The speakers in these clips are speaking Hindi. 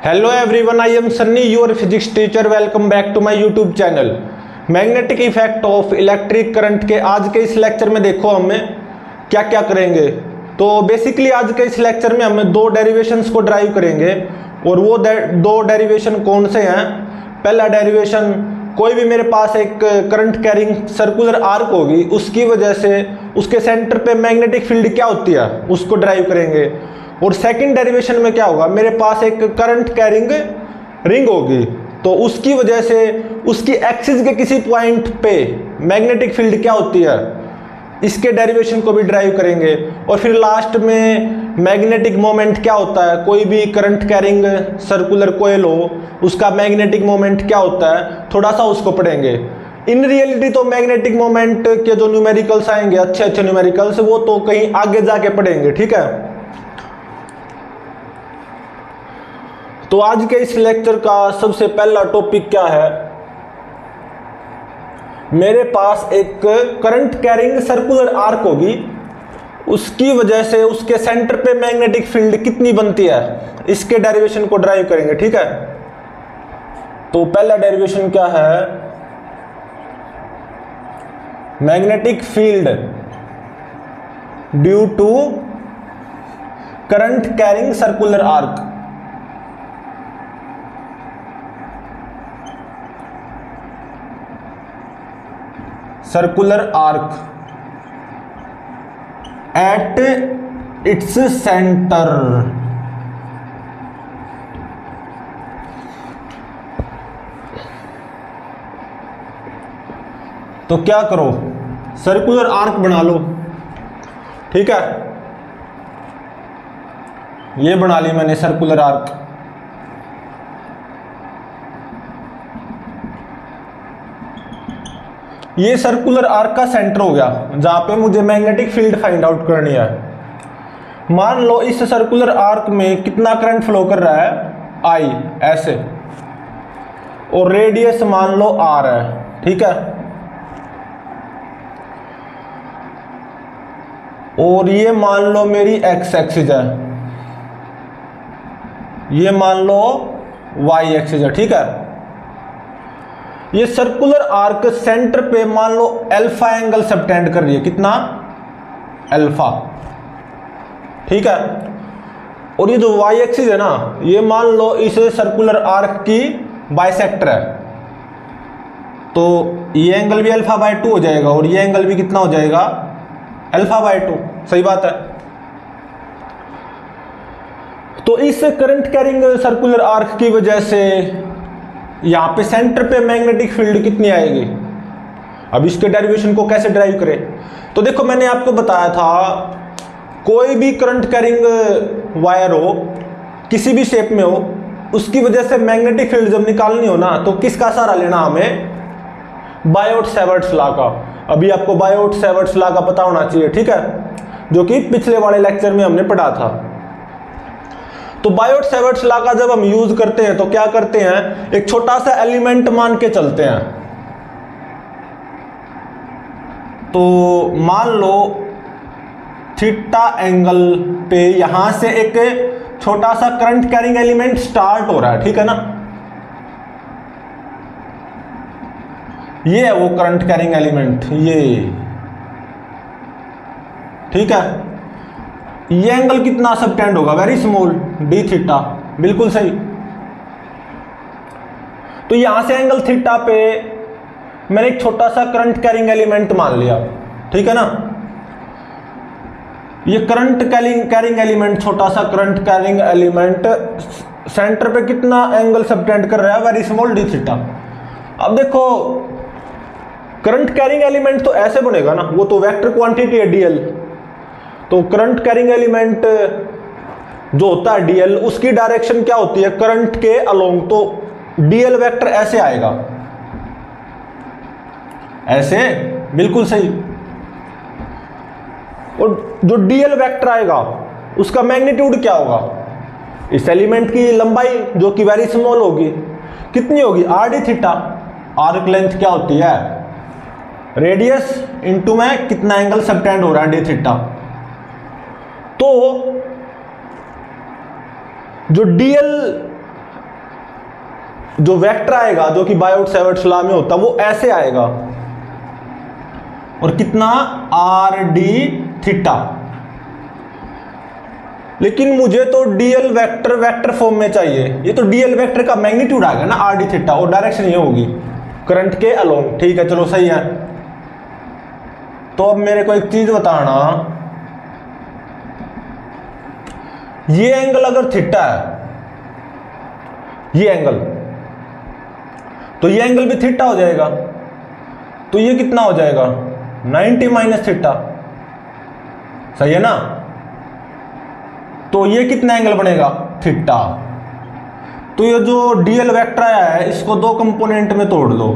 Hello everyone, I am Sunny your physics teacher. Welcome back to my YouTube channel. Magnetic effect of electric current के आज के इस लेक्चर में देखो हमें क्या क्या करेंगे। तो बेसिकली आज के इस लेक्चर में हमें दो डेरिवेशंस को ड्राइव करेंगे और वो दो डेरिवेशन कौन से हैं। पहला डेरिवेशन, कोई भी मेरे पास एक करंट कैरिंग सर्कुलर आर्क होगी, उसकी वजह से उसके सेंटर पे मैग्नेटिक फील्ड क्या होती है उसको ड्राइव करेंगे। और सेकंड डेरिवेशन में क्या होगा, मेरे पास एक करंट कैरिंग रिंग होगी, तो उसकी वजह से उसकी एक्सिस के किसी पॉइंट पे मैग्नेटिक फील्ड क्या होती है, इसके डेरिवेशन को भी ड्राइव करेंगे। और फिर लास्ट में मैग्नेटिक मोमेंट क्या होता है, कोई भी करंट कैरिंग सर्कुलर कोयल हो उसका मैग्नेटिक मोमेंट क्या होता है, थोड़ा सा उसको पढ़ेंगे। इन रियलिटी तो मैग्नेटिक मोमेंट के जो न्यूमेरिकल्स आएंगे, अच्छे अच्छे न्यूमेरिकल्स, वो तो कहीं आगे जाके पढ़ेंगे, ठीक है। तो आज के इस लेक्चर का सबसे पहला टॉपिक क्या है, मेरे पास एक करंट कैरिंग सर्कुलर आर्क होगी, उसकी वजह से उसके सेंटर पे मैग्नेटिक फील्ड कितनी बनती है, इसके डेरिवेशन को ड्राइव करेंगे, ठीक है। तो पहला डेरिवेशन क्या है, magnetic field due to current carrying circular arc. Circular arc at its centre. तो क्या करो, सर्कुलर आर्क बना लो, ठीक है। ये बना ली मैंने सर्कुलर आर्क। ये सर्कुलर आर्क का सेंटर हो गया जहां पे मुझे मैग्नेटिक फील्ड फाइंड आउट करनी है। मान लो इस सर्कुलर आर्क में कितना करंट फ्लो कर रहा है, आई, ऐसे, और रेडियस मान लो आर है, ठीक है। और ये मान लो मेरी एक्स एक्सिस है, ये मान लो वाई एक्सिस है, ठीक है। ये सर्कुलर आर्क सेंटर पे मान लो अल्फा एंगल सबटेंड कर रही है, कितना, अल्फा, ठीक है। और ये जो वाई एक्सिस है ना, ये मान लो इस सर्कुलर आर्क की बाइसेक्टर है, तो ये एंगल भी अल्फा बाय 2 हो जाएगा और ये एंगल भी कितना हो जाएगा, अल्फा बाय 2, सही बात है। तो इस करंट कैरिंग सर्कुलर आर्क की वजह से यहां पे सेंटर पे मैग्नेटिक फील्ड कितनी आएगी। अब इसके डेरिवेशन को कैसे ड्राइव करें, तो देखो मैंने आपको बताया था, कोई भी करंट कैरिंग वायर हो, किसी भी शेप में हो, उसकी वजह से मैग्नेटिक फील्ड जब निकालनी हो ना, तो किसका सहारा लेना, हमें बायोट-सैवर्ट्स लॉ का। अभी आपको बायोट-सैवर्ट्स लॉ का पता होना चाहिए, ठीक है, जो कि पिछले वाले लेक्चर में हमने पढ़ा था। तो बायोट-सैवर्ट्स लॉ का जब हम यूज करते हैं तो क्या करते हैं, एक छोटा सा एलिमेंट मान के चलते हैं। तो मान लो थीटा एंगल पे यहां से एक छोटा सा करंट कैरिंग एलिमेंट स्टार्ट हो रहा है, ठीक है ना। ये है वो करंट कैरिंग एलिमेंट, ये, ठीक है। ये एंगल कितना सबटेंड होगा, वेरी स्मॉल, डी थीटा, बिल्कुल सही। तो यहां से एंगल थीटा पे मैंने एक छोटा सा करंट कैरिंग एलिमेंट मान लिया, ठीक है ना। ये करंट कैरिंग एलिमेंट, छोटा सा करंट कैरिंग एलिमेंट सेंटर पे कितना एंगल सबटेंड कर रहा है, वेरी स्मॉल, डी थीटा। अब देखो करंट कैरिंग एलिमेंट तो ऐसे बनेगा ना, वो तो वेक्टर क्वांटिटी है डीएल। तो करंट कैरिंग एलिमेंट जो होता है डीएल, उसकी डायरेक्शन क्या होती है, करंट के अलोंग, तो डीएल वेक्टर ऐसे आएगा, ऐसे, बिल्कुल सही। और जो डीएल वेक्टर आएगा उसका मैग्नीट्यूड क्या होगा, इस एलिमेंट की लंबाई जो कि वेरी स्मॉल होगी, कितनी होगी, are d theta. Arc length क्या होती है, रेडियस इंटू में कितना एंगल सबटेंड हो रहा है, डी थीटा। तो जो डीएल जो वेक्टर आएगा जो कि बायोट-सैवर्ट लॉ में होता वो ऐसे आएगा, और कितना आर डी थीटा। लेकिन मुझे तो डीएल वेक्टर वेक्टर फॉर्म में चाहिए। ये तो डीएल वेक्टर का मैग्नीट्यूड आ गया ना आर डी थीटा, और डायरेक्शन ये होगी करंट के अलोंग। ठीक है, चलो सही है। तो अब मेरे को एक चीज बताना, ये एंगल अगर थीटा है, ये एंगल, तो ये एंगल भी थीटा हो जाएगा। तो ये कितना हो जाएगा 90 माइनस थीटा, सही है ना। तो ये कितना एंगल बनेगा थीटा। तो ये जो डीएल वेक्टर आया है इसको दो कंपोनेंट में तोड़ दो।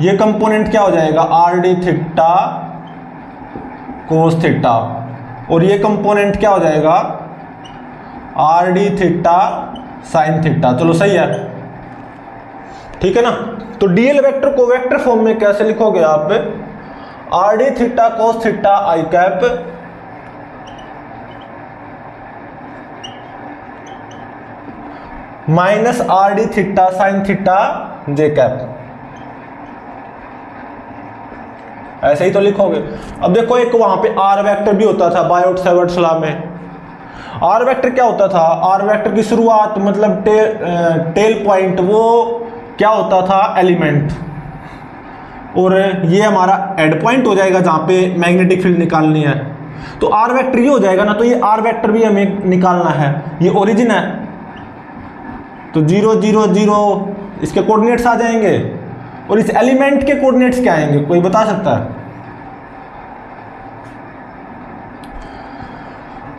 ये कंपोनेंट क्या हो जाएगा r d theta cos theta, और ये कंपोनेंट क्या हो जाएगा r d theta sine theta. चलो सही है, ठीक है ना। तो डीएल वेक्टर को वेक्टर फॉर्म में कैसे लिखोगे आप, r d theta cos theta i cap minus r d theta sine theta j cap, ऐसे ही तो लिखोगे। अब देखो एक वहां पे आर वेक्टर भी होता था बायोट-सैवर्ट लॉ में। आर वेक्टर क्या होता था, आर वेक्टर की शुरुआत मतलब टेल पॉइंट वो क्या होता था एलिमेंट, और ये हमारा एड पॉइंट हो जाएगा जहां पे मैग्नेटिक फील्ड निकालनी है। तो आर वेक्टर ये हो जाएगा ना, तो ये आर वेक्टर भी हमें निकालना है। ये ओरिजिन है, तो 0 0 0 इसके कोऑर्डिनेट्स आ जाएंगे, और इस एलिमेंट के कोऑर्डिनेट्स क्या आएंगे, कोई बता सकता है।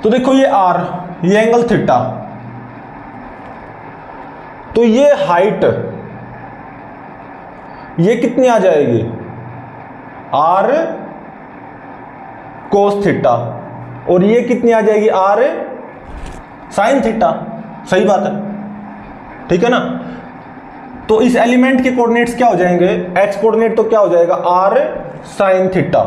तो देखो ये आर, ये एंगल थीटा, तो ये हाइट ये कितनी आ जाएगी आर कोस थीटा, और ये कितनी आ जाएगी आर साइन थीटा। सही बात है, ठीक है ना। तो इस एलिमेंट के कोऑर्डिनेट्स क्या हो जाएंगे, एक्स कोऑर्डिनेट तो क्या हो जाएगा आर साइन थीटा,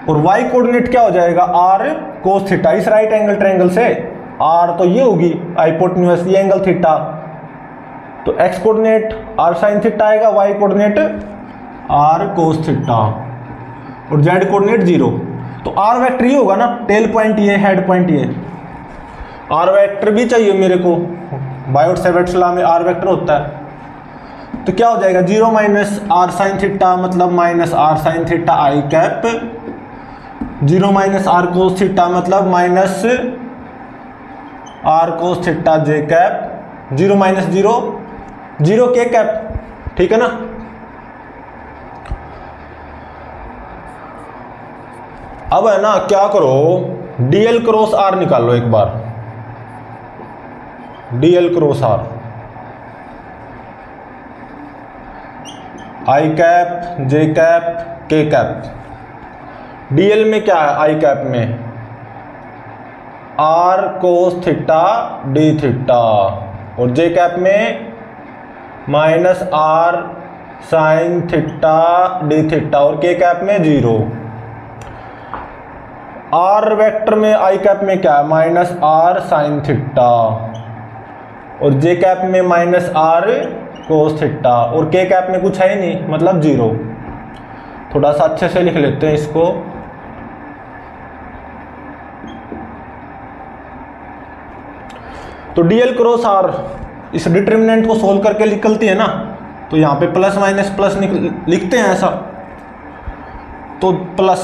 और वाई कोऑर्डिनेट क्या हो जाएगा आर कोस थीटा। इस राइट एंगल ट्रायंगल से आर तो ये होगी हाइपोटेन्यूज, ये एंगल थीटा, तो x coordinate r sine theta आएगा, y coordinate r cos theta, और जेड कोऑर्डिनेट 0। तो आर वेक्टर ये होगा ना, टेल पॉइंट ये, हेड पॉइंट ये। आर वेक्टर भी चाहिए मेरे को, बायोट-सैवर्ट लॉ में आर वेक्टर होता है। तो क्या हो जाएगा 0 माइनस आर साइन थीटा मतलब minus r sine theta i cap, 0 minus r cos theta मतलब minus r cos theta j cap, 0 minus 0 0 के कैप, ठीक है ना। अब है ना क्या करो, डीएल क्रॉस आर निकाल लो एक बार, dl cross r, i cap j cap k cap. DL में क्या है आई कैप में r cos theta d theta, और जे कैप में minus r sine theta d theta, और के कैप में 0। आर वेक्टर में आई कैप में क्या है माइनस आर साइन थीटा, और जे कैप में माइनस आर कोस थीटा, और के कैप में कुछ है ही नहीं मतलब 0। थोड़ा सा अच्छे से लिख लेते हैं इसको। तो डीएल क्रॉस आर इस डिटर्मिनेंट को सोल्व करके निकलती है ना, तो यहाँ पे प्लस माइनस प्लस लिखते हैं ऐसा, तो प्लस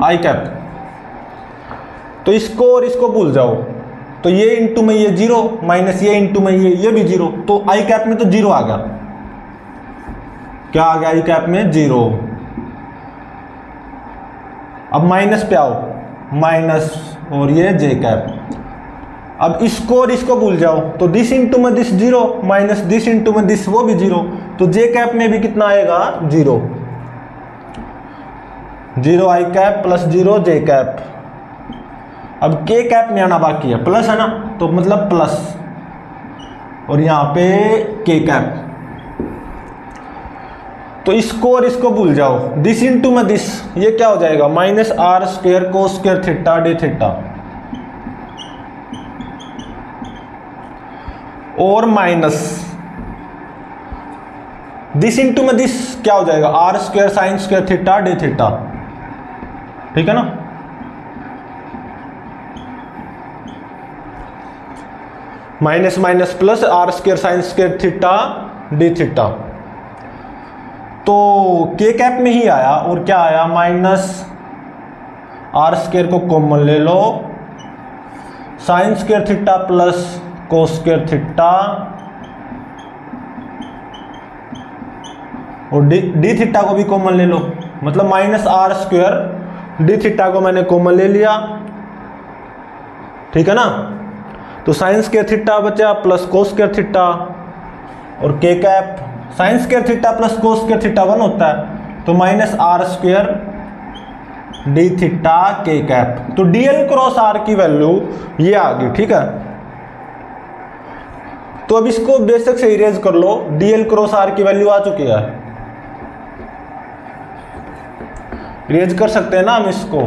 आई कैप, तो इसको और इसको भूल जाओ, तो ये इंटू में ये 0 माइनस ये इंटू में ये भी 0, तो आई कैप में तो 0 आ गया। क्या आ गया आई कैप में 0। अब माइनस पे आओ, माइनस और ये जे कैप। अब इसको और इसको भूल जाओ, तो दिस इंटू में दिस 0 माइनस दिस इंटू में दिस वो भी 0, तो जे कैप में भी कितना आएगा 0। 0 आई कैप प्लस 0 जे कैप। अब के कैप में आना बाकी है, प्लस है ना, तो मतलब प्लस, और यहाँ पे के कैप। तो इसको और इसको भूल जाओ, दिस इंटू में दिस, ये क्या हो जाएगा minus r square cos square theta d theta. और माइनस दिस इंटू में दिस क्या हो जाएगा, r square sine square theta d theta, ठीक है ना। Minus minus plus r square sine square theta d theta. तो के कैप में ही आया और क्या आया, माइनस आर स्क्वायर को कॉमन ले लो, sine square theta plus cos square theta और डी थीटा को भी कॉमन ले लो, मतलब minus r square d theta को मैंने कॉमन ले लिया, ठीक है ना। तो साइन स्क्वायर थीटा बचा प्लस कोस स्क्वायर थीटा और k cap, sine square theta plus cos square theta 1 होता है, तो minus r square d theta k cap. तो डीएल क्रॉस आर की वैल्यू ये आ गई, ठीक है। तो अब इसको बेसिक से इरेज कर लो, डीएल क्रॉस आर की वैल्यू आ चुकी है, इरेज कर सकते हैं ना हम इसको।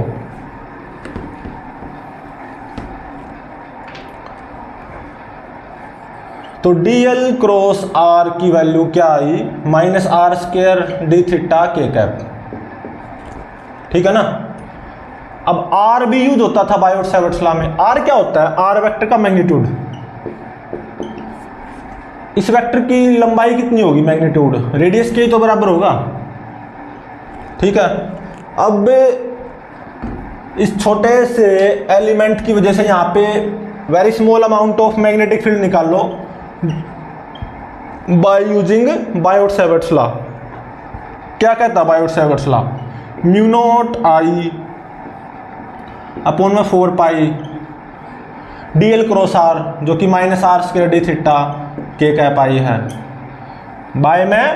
तो डीएल क्रॉस आर की वैल्यू क्या आई, minus r square d theta k cap, ठीक है ना। अब आर भी यूज होता था बायोट-सैवर्ट्स लॉ में। आर क्या होता है, आर वेक्टर का मैग्नीट्यूड। इस वेक्टर की लंबाई कितनी होगी, मैग्नीट्यूड रेडियस के तो बराबर होगा, ठीक है। अब इस छोटे से एलिमेंट की वजह से यहाँ पे very small amount of magnetic field निकाल लो बाय यूजिंग बायोट-सैवर्ट्स लॉ। क्या कहता है Biot Savart's law, mu not I upon में 4 पाई डीएल क्रॉस आर, जो कि minus r square d theta k cap I है, बाय में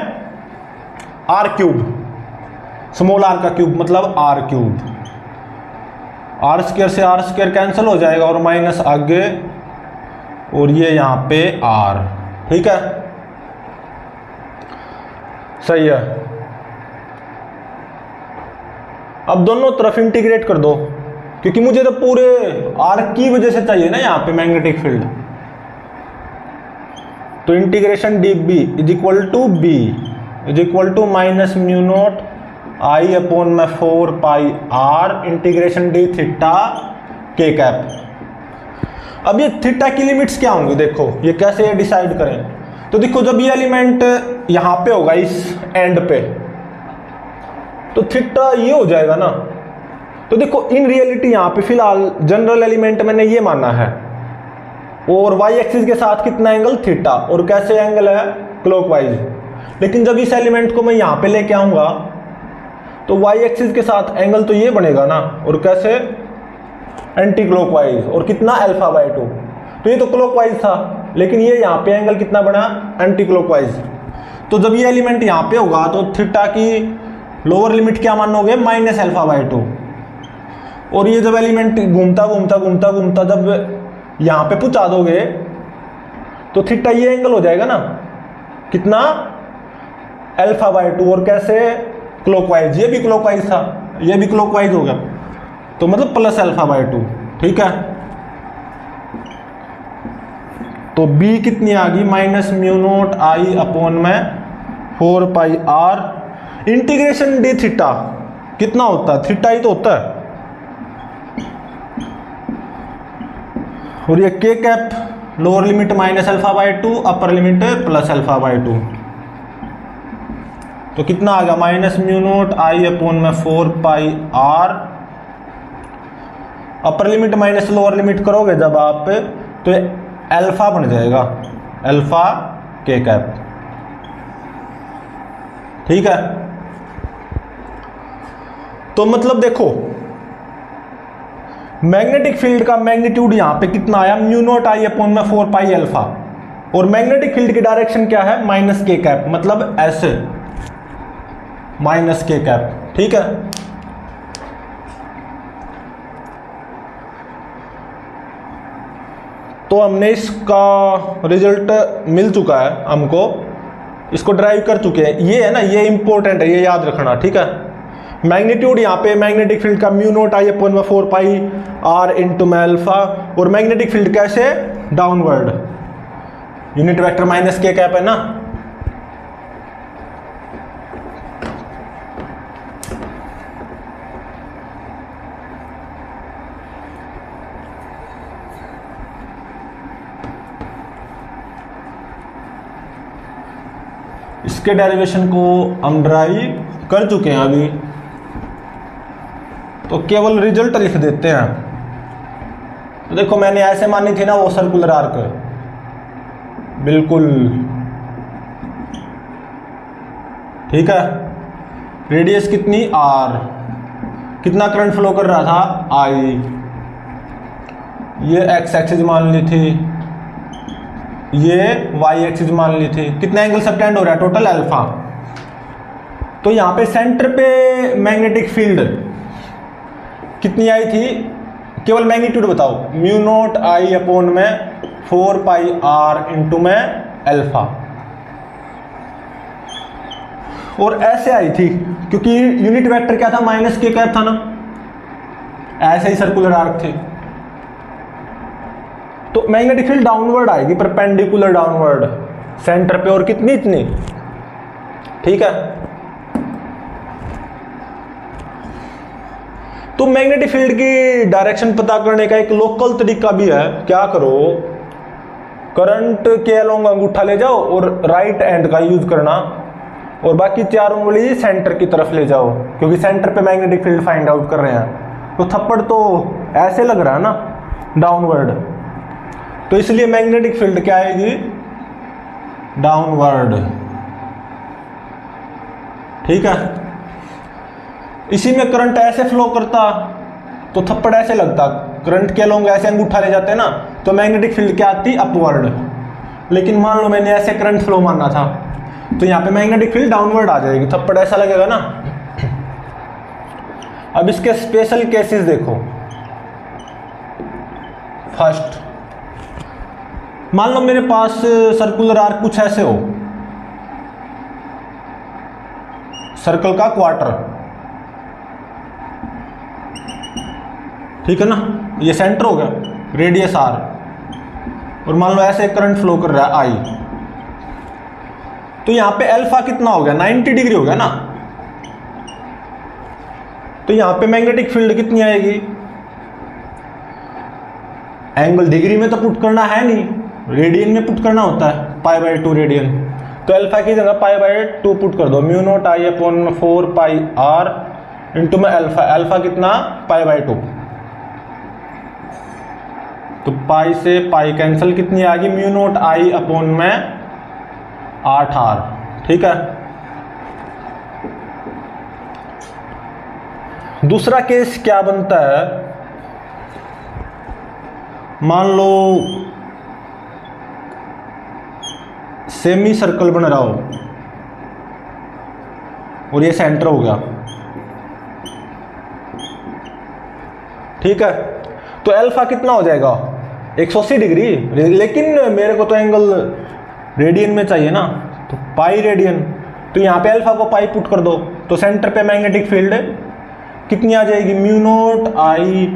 आर क्यूब, स्मॉल आर का क्यूब मतलब आर क्यूब। आर स्क्वायर से आर स्क्वायर कैंसिल हो जाएगा और माइनस आगे और ये यहाँ पे आर, ठीक है, सही है। अब दोनों तरफ इंटीग्रेट कर दो, क्योंकि मुझे तो पूरे आर की वजह से चाहिए ना यहाँ पे मैग्नेटिक फील्ड। तो integration d B is equal to minus mu not I upon में 4 pi r integration d theta k cap. अब ये थीटा की लिमिट्स क्या होंगी, देखो ये कैसे डिसाइड करें। तो देखो जब ये एलिमेंट यहाँ पे होगा इस एंड पे, तो थीटा ये हो जाएगा ना। तो देखो इन रियलिटी यहाँ पे फिलहाल जनरल एलिमेंट मैंने ये माना है, और वाई एक्सिस के साथ कितना एंगल, थीटा, और कैसे एंगल है, क्लॉकवाइज। लेकिन जब इस एलिमेंट को मैं यहाँ पे लेके आऊंगा तो वाई एक्सिस के साथ एंगल तो ये बनेगा ना, और कैसे, एंटी क्लॉकवाइज, और कितना, अल्फा बाय 2। तो ये तो क्लॉकवाइज था, लेकिन ये यहाँ पे एंगल कितना बना, एंटी क्लॉकवाइज। तो जब ये एलिमेंट यहाँ पे होगा तो थीटा की लोअर लिमिट क्या मानोगे, माइनस अल्फा बाय 2। और ये जब एलिमेंट घूमता घूमता घूमता घूमता जब यहाँ पे पहुँचा दोगे तो थीटा ये एंगल हो जाएगा ना, कितना, अल्फा बाय 2, और कैसे, क्लॉकवाइज। ये भी क्लॉकवाइज था, ये भी क्लॉकवाइज हो गया, तो मतलब प्लस अल्फा बाय 2, ठीक है। तो बी कितनी आ गई, minus mu not I upon में 4 pi r integration d theta कितना होता है, थीटा ही तो होता है, और ये k cap lower limit minus alpha by 2, upper limit plus alpha by 2। तो कितना आ गया, minus mu not I upon में 4 pi r, upper limit minus lower limit करोगे जब आप, तो अल्फा बन जाएगा, अल्फा के कैप, ठीक है। तो मतलब देखो मैग्नेटिक फील्ड का मैग्नीट्यूड यहां पे कितना आया, म्यू नॉट आई अपॉन में 4 पाई अल्फा, और मैग्नेटिक फील्ड की डायरेक्शन क्या है, माइनस के कैप, मतलब ऐसे माइनस के कैप, ठीक है। तो हमने इसका रिजल्ट मिल चुका है हमको, इसको ड्राइव कर चुके हैं। ये है ना, ये इंपॉर्टेंट है, ये याद रखना, ठीक है। मैग्नीट्यूड यहाँ पे मैग्नेटिक फील्ड का म्यू नॉट आई अपॉन में 4 पाई आर इंटू में अल्फा, और मैग्नेटिक फील्ड कैसे, downward, unit vector minus k cap है ना। इसके डेरिवेशन को हम ड्राइव कर चुके हैं अभी, तो केवल रिजल्ट लिख देते हैं। तो देखो मैंने ऐसे मानी थी ना वो सर्कुलर आर्क, बिल्कुल ठीक है। रेडियस कितनी r, कितना करंट फ्लो कर रहा था I, ये x एक्सिस मान ली थी, ये y एक्सिस मान ली थी। कितना एंगल सबटेंड हो रहा है टोटल अल्फा। तो यहाँ पे सेंटर पे मैग्नेटिक फील्ड कितनी आई थी, केवल मैग्नीट्यूड बताओ, म्यू नॉट I अपॉन में 4 पाई r इंटू में अल्फा। और ऐसे आई थी क्योंकि यूनिट वेक्टर क्या था, माइनस के कैप था ना, ऐसे ही सर्कुलर आर्क थे। तो मैग्नेटिक फील्ड डाउनवर्ड आएगी, परपेंडिकुलर डाउनवर्ड सेंटर पे, और कितनी, इतनी, ठीक है। तो मैग्नेटिक फील्ड की डायरेक्शन पता करने का एक लोकल तरीका भी है। क्या करो, करंट के अलोंग अंगूठा ले जाओ और राइट हैंड का यूज करना, और बाकी 4 उंगली सेंटर की तरफ ले जाओ, क्योंकि सेंटर पे मैग्नेटिक फील्ड फाइंड आउट कर रहे हैं। तो थप्पड़ तो ऐसे लग रहा है ना, डाउनवर्ड, तो इसलिए मैग्नेटिक फील्ड क्या आएगी, डाउनवर्ड, ठीक है। इसी में करंट ऐसे फ्लो करता तो थप्पड़ ऐसे लगता, करंट के अलोंग ऐसे अंगूठा ले जाते ना, तो मैग्नेटिक फील्ड क्या आती, अपवर्ड। लेकिन मान लो मैंने ऐसे करंट फ्लो मानना था, तो यहाँ पे मैग्नेटिक फील्ड डाउनवर्ड आ जाएगी, थप्पड़ ऐसा लगेगा ना। अब इसके स्पेशल केसेस देखो। फर्स्ट, मान लो मेरे पास सर्कुलर आर्क कुछ ऐसे हो, सर्कल का क्वार्टर, ठीक है ना, ये सेंटर हो गया, रेडियस r, और मान लो ऐसे करंट फ्लो कर रहा है I। तो यहाँ पे अल्फा कितना हो गया, 90 डिग्री हो गया ना। तो यहाँ पे मैग्नेटिक फील्ड कितनी आएगी, एंगल डिग्री में तो पुट करना है नहीं, रेडियन में पुट करना होता है, π/2 रेडियन। तो अल्फा की जगह π/2 पुट कर दो, mu naught I upon 4 pi r into में अल्फा। अल्फा कितना, π/2। तो पाई से पाई कैंसिल, कितनी आ गई, म्यू नॉट I अपॉन में 8r, ठीक है। दूसरा केस क्या बनता है, मान लो सेमी सर्कल बन रहा हो और ये सेंटर हो गया, ठीक है। तो अल्फा कितना हो जाएगा, 180 डिग्री, लेकिन मेरे को तो एंगल रेडियन में चाहिए ना, तो पाई रेडियन। तो यहाँ पे अल्फा को पाई पुट कर दो, तो सेंटर पे मैग्नेटिक फील्ड कितनी आ जाएगी, म्यू नॉट I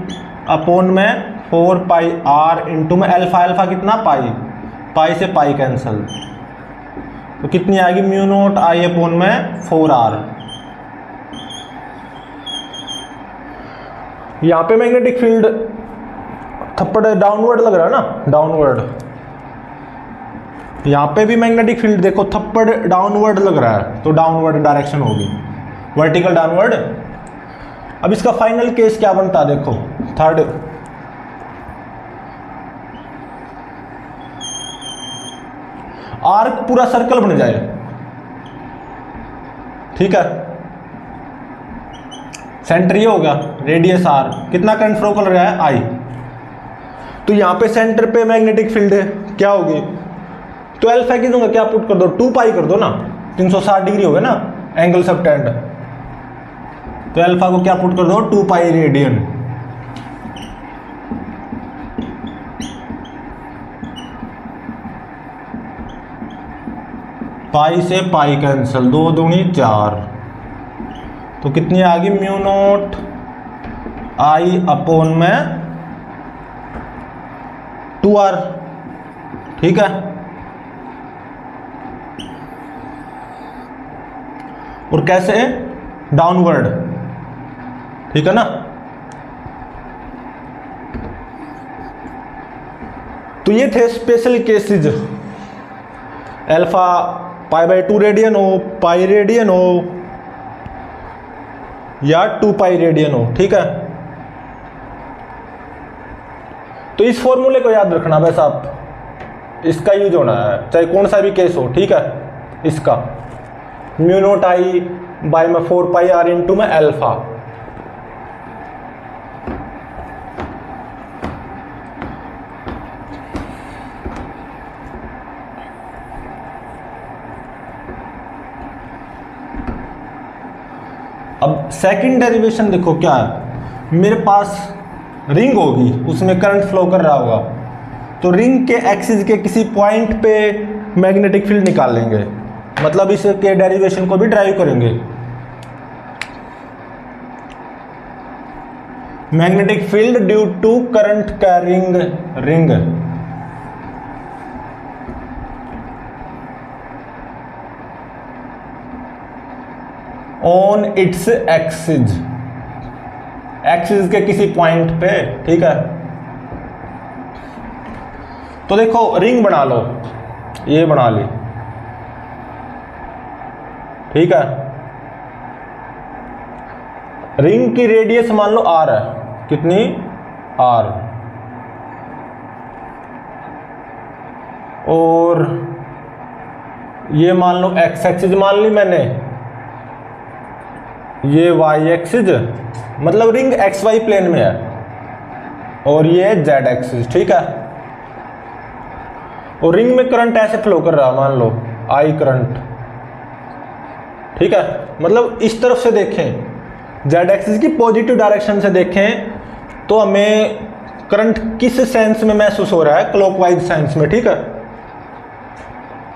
अपॉन में 4 पाई r इंटू में अल्फा। अल्फा कितना, पाई, पाई से पाई कैंसिल, तो कितनी आएगी, म्यू नॉट I अपॉन में 4r। यहाँ पे मैग्नेटिक फील्ड थप्पड़ डाउनवर्ड लग रहा है ना, डाउनवर्ड। यहाँ पे भी मैग्नेटिक फील्ड देखो, थप्पड़ डाउनवर्ड लग रहा है, तो डाउनवर्ड डायरेक्शन होगी, वर्टिकल डाउनवर्ड। अब इसका फाइनल केस क्या बनता है, देखो थर्ड, आर्क पूरा सर्कल बन जाए, ठीक है। सेंटर ये हो गया, रेडियस r, कितना करंट फ्लो कर रहा है I। तो यहाँ पे सेंटर पे मैग्नेटिक फील्ड है, क्या होगी, तो अल्फा की दूंगा क्या पुट कर दो, 2 पाई कर दो ना, 360 डिग्री हो गया ना एंगल सबटेंड। तो अल्फा को क्या पुट कर दो, 2 पाई रेडियन। पाई से पाई कैंसिल, 2 दूनी 4, तो कितनी आ गई, म्यू नॉट I अपॉन में 2r, ठीक है। और कैसे डाउनवर्ड, ठीक है ना। तो ये थे स्पेशल केसेस, अल्फा π/2 रेडियन हो, पाई रेडियन हो या 2 पाई रेडियन हो, ठीक है। तो इस फॉर्मूले को याद रखना बस, आप इसका यूज होना है चाहे कौन सा भी केस हो, ठीक है। इसका म्यू नॉट आई बाय में 4 पाई आर इंटू में अल्फा। अब सेकंड डेरिवेशन देखो क्या है, मेरे पास रिंग होगी, उसमें करंट फ्लो कर रहा होगा, तो रिंग के एक्सिस के किसी पॉइंट पे मैग्नेटिक फील्ड निकाल लेंगे, मतलब इसके डेरिवेशन को भी ड्राइव करेंगे। Magnetic field due to current carrying ring, on its axis, axis के किसी पॉइंट पे, ठीक है। तो देखो रिंग बना लो, ये बना ली, ठीक है। रिंग की रेडियस मान लो आर है, कितनी आर, और ये मान लो एक्स एक्सिस मान ली मैंने, ये वाई एक्सिस, मतलब रिंग एक्स वाई प्लेन में है, और ये जेड एक्सिस, ठीक है। और रिंग में करंट ऐसे फ्लो कर रहा है, मान लो आई करंट, ठीक है। मतलब इस तरफ से देखें, जेड एक्सिस की पॉजिटिव डायरेक्शन से देखें तो हमें करंट किस सेंस में महसूस हो रहा है, क्लॉकवाइज सेंस में, ठीक है।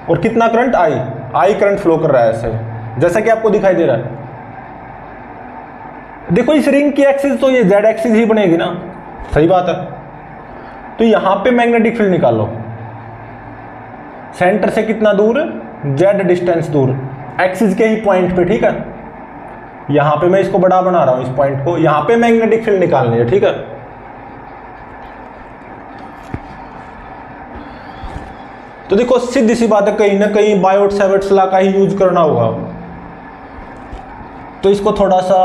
और कितना करंट आई करंट फ्लो कर रहा है ऐसे, जैसा कि आपको दिखाई दे रहा है। देखो इस रिंग की एक्सिस तो ये जेड एक्सिस ही बनेगी ना, सही बात है। तो यहां पे मैग्नेटिक फील्ड निकालो, सेंटर से कितना दूर, जेड डिस्टेंस दूर, एक्सिस के ही पॉइंट पे, ठीक है। यहां पे मैं इसको बड़ा बना रहा हूं, इस पॉइंट को, यहां पे मैग्नेटिक फील्ड निकालनी है, ठीक है। तो देखो सीधी सी बात है, कहीं ना कहीं बायोट-सैवर्ट्स लॉ का ही यूज करना होगा। तो इसको थोड़ा सा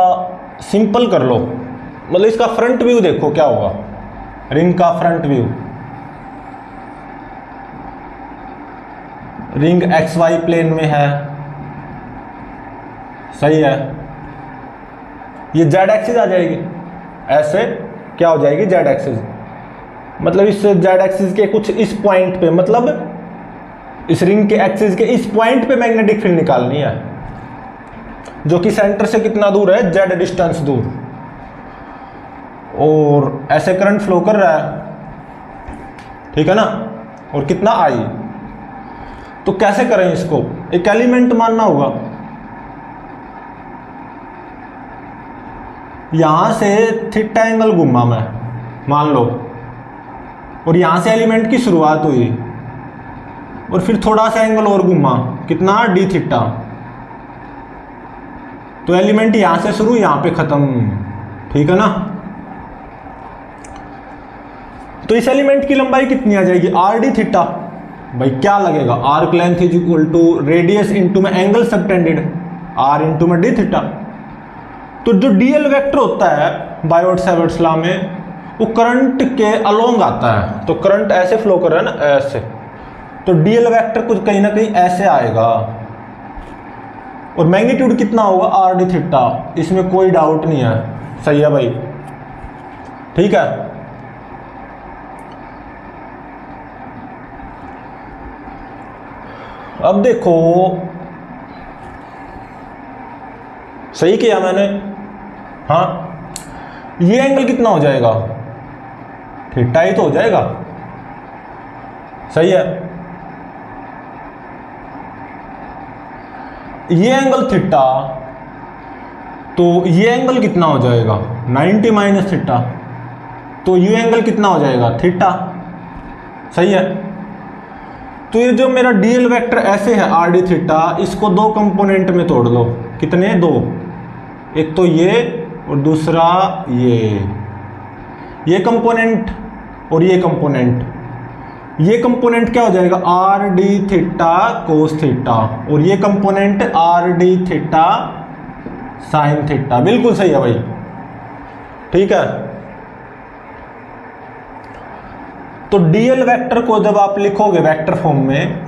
सिंपल कर लो, मतलब इसका फ्रंट व्यू देखो क्या होगा, रिंग का front view, ring x y plane में है, सही है। ये जेड एक्सिस आ जाएगी, ऐसे क्या हो जाएगी, जेड एक्सिस, मतलब इस जेड एक्सिस के कुछ इस पॉइंट पे, मतलब इस रिंग के एक्सिस के इस पॉइंट पे मैग्नेटिक फील्ड निकालनी है, जो कि सेंटर से कितना दूर है, जेड डिस्टेंस दूर, और ऐसे करंट फ्लो कर रहा है, ठीक है ना। और कितना आई, तो कैसे करें इसको, एक एलिमेंट मानना होगा, यहां से थीटा एंगल घूमा मैं, मान लो, और यहां से एलिमेंट की शुरुआत हुई, और फिर थोड़ा सा एंगल और घूमा, कितना, डी थीटा, तो एलिमेंट यहां से शुरू, यहां पे खत्म, ठीक है ना। तो इस एलिमेंट की लंबाई कितनी आ जाएगी, आर डी थीटा। भाई क्या लगेगा, arc length is equal to radius into में एंगल सबटेंडेड, आर इंटू में डी थीटा। तो जो डीएल वेक्टर होता है बायोट-सैवर्ट्स लॉ में, वो करंट के अलोंग आता है, तो करंट ऐसे फ्लो कर रहा है ना, ऐसे, तो डीएल वेक्टर कुछ कहीं ना कहीं ऐसे आएगा, और मैग्नीट्यूड कितना होगा, आर डी थीटा, इसमें कोई डाउट नहीं है, सही है भाई, ठीक है। अब देखो सही किया मैंने, हाँ, ये एंगल कितना हो जाएगा, थीटा ही तो हो जाएगा, सही है। ये एंगल थीटा, तो ये एंगल कितना हो जाएगा, 90 माइनस थीटा, तो ये एंगल कितना हो जाएगा, थीटा, सही है। तो ये जो मेरा डीएल वेक्टर ऐसे है आर डी थीटा, इसको दो कंपोनेंट में तोड़ दो। कितने? दो। एक तो ये और दूसरा ये कंपोनेंट और ये कंपोनेंट। ये कंपोनेंट क्या हो जाएगा? R d theta cos theta, और ये component are d theta sine theta. बिल्कुल सही है भाई, ठीक है। तो डीएल वेक्टर को जब आप लिखोगे वेक्टर फॉर्म में,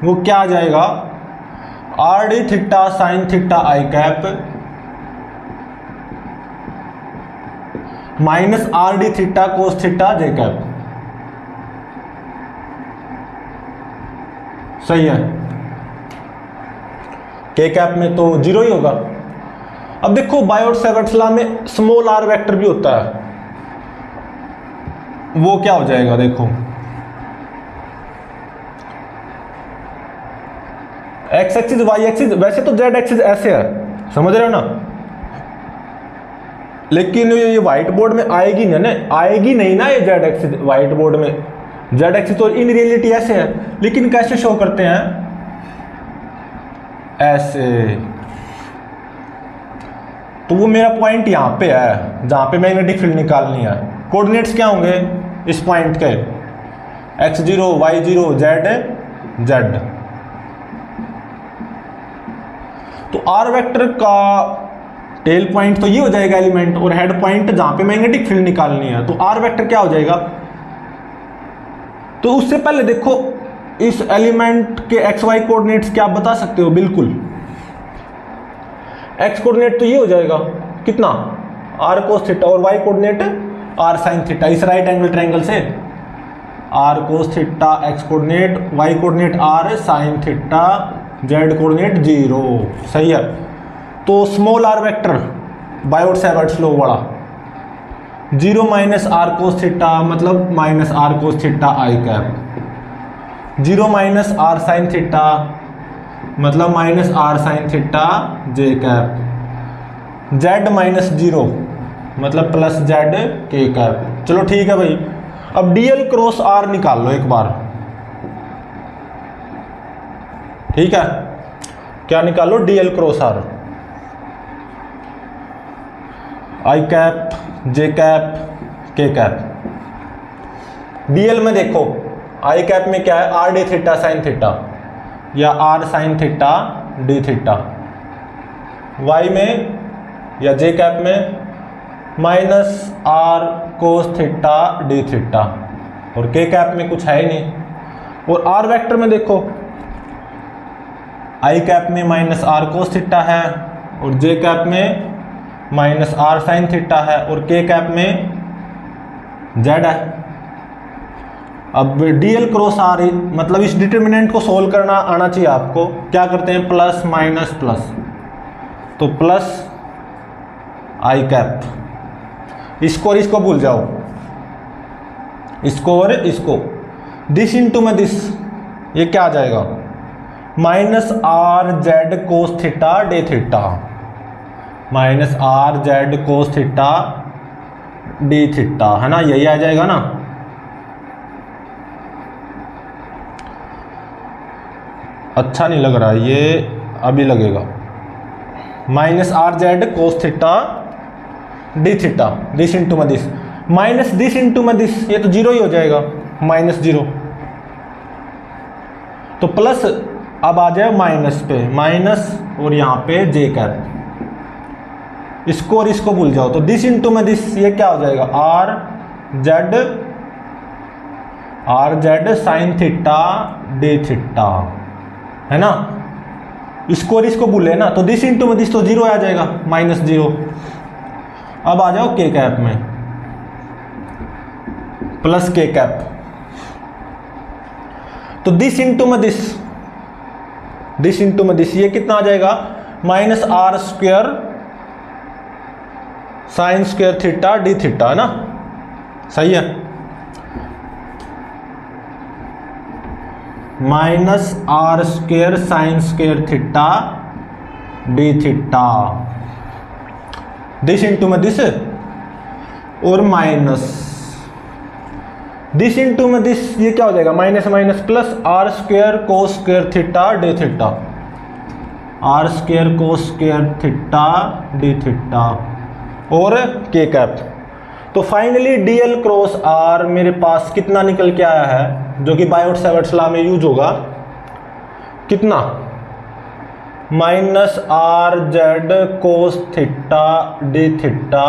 वो क्या आ जाएगा? R d theta sine theta i cap minus r d theta cos theta j cap. सही है। के कैप में तो जीरो ही होगा। अब देखो बायोट-सैवर्ट्स लॉ में स्मॉल आर वेक्टर भी होता है, वो क्या हो जाएगा? देखो एक्स एक्सिस वाई एक्सिस, वैसे तो जेड एक्सिस ऐसे है, समझ रहे हो ना, लेकिन ये व्हाइट बोर्ड में आएगी ना, आएगी नहीं ना ये जेड एक्सिस व्हाइट बोर्ड में। जेड एक्सिस तो इन रियलिटी ऐसे है, लेकिन कैसे शो करते हैं? ऐसे। तो वो मेरा पॉइंट यहां पे है जहां पे मैग्नेटिक फील्ड निकालनी है। कोऑर्डिनेट्स क्या होंगे इस पॉइंट के? x0 y0 z। तो आर वेक्टर का टेल पॉइंट तो ये हो जाएगा एलिमेंट, और हेड पॉइंट जहां पे मैग्नेटिक फील्ड निकालनी है। तो आर वेक्टर क्या हो जाएगा? तो उससे पहले देखो इस एलिमेंट के एक्स वाई कोऑर्डिनेट्स क्या आप बता सकते हो? बिल्कुल। एक्स कोऑर्डिनेट तो ये हो जाएगा कितना? आर कोस थीटा, और y coordinate r sine theta. इस राइट एंगल ट्रायंगल से r cos theta x coordinate, y coordinate r sine theta, z coordinate 0। सही है। तो small r vector Biot Savart's law वाला 0 माइनस आर कोस थीटा मतलब minus r cos theta i cap, 0 minus r sine theta मतलब minus r sine theta j cap, z minus 0 मतलब प्लस जेड के कैप। चलो ठीक है भाई। अब डीएल क्रॉस आर निकाल लो एक बार, ठीक है। क्या निकालो? DL cross r. I cap j cap k cap. DL में देखो आई कैप में क्या है? R d theta sine theta या r sine theta d theta. Y में या जे कैप में minus r cos theta d theta, और के कैप में कुछ है ही नहीं। और आर वेक्टर में देखो आई कैप में माइनस आर कोस थीटा है, और जे कैप में माइनस आर साइन थीटा है, और के कैप में जेड है। अब डीएल क्रॉस आर मतलब इस डिटर्मिनेंट को सोल्व करना आना चाहिए आपको। क्या करते हैं? प्लस माइनस प्लस, तो प्लस आई कैप। इसको और इसको भूल जाओ, इसको और इसको। दिस इंटू में दिस, ये क्या आ जाएगा? Minus r z cos theta day theta, minus r z cos theta d theta, है ना? यही आ जाएगा ना। अच्छा नहीं लग रहा, ये अभी लगेगा। Minus r z cos theta d theta, this into में दिस, माइनस दिस इंटू में दिस, ये तो 0 ही हो जाएगा, माइनस 0। तो प्लस अब आ जाए माइनस पे, माइनस और यहाँ पे जे कैप। इसको और इसको भूल जाओ, तो दिस इंटू में दिस, ये क्या हो जाएगा? Are z sine theta d theta, है ना? इसको और इसको भूले ना, तो दिस इंटू में दिस तो 0 आ जाएगा, माइनस 0। अब आ जाओ के कैप में, प्लस के कैप। तो दिस इंटू में दिस, दिस इंटू में दिस, ये कितना आ जाएगा? Minus r square sine square theta d theta, है ना? सही है। Minus r square sine square theta d theta, this into में दिस, और माइनस दिस इंटू में दिस, ये क्या हो जाएगा minus minus plus r square cos square theta d theta, r square cos square theta d theta और के कैप। तो फाइनली डीएल क्रॉस आर मेरे पास कितना निकल के आया है, जो कि बायोट-सैवर्ट्स लॉ में यूज होगा, कितना minus r z cos theta d theta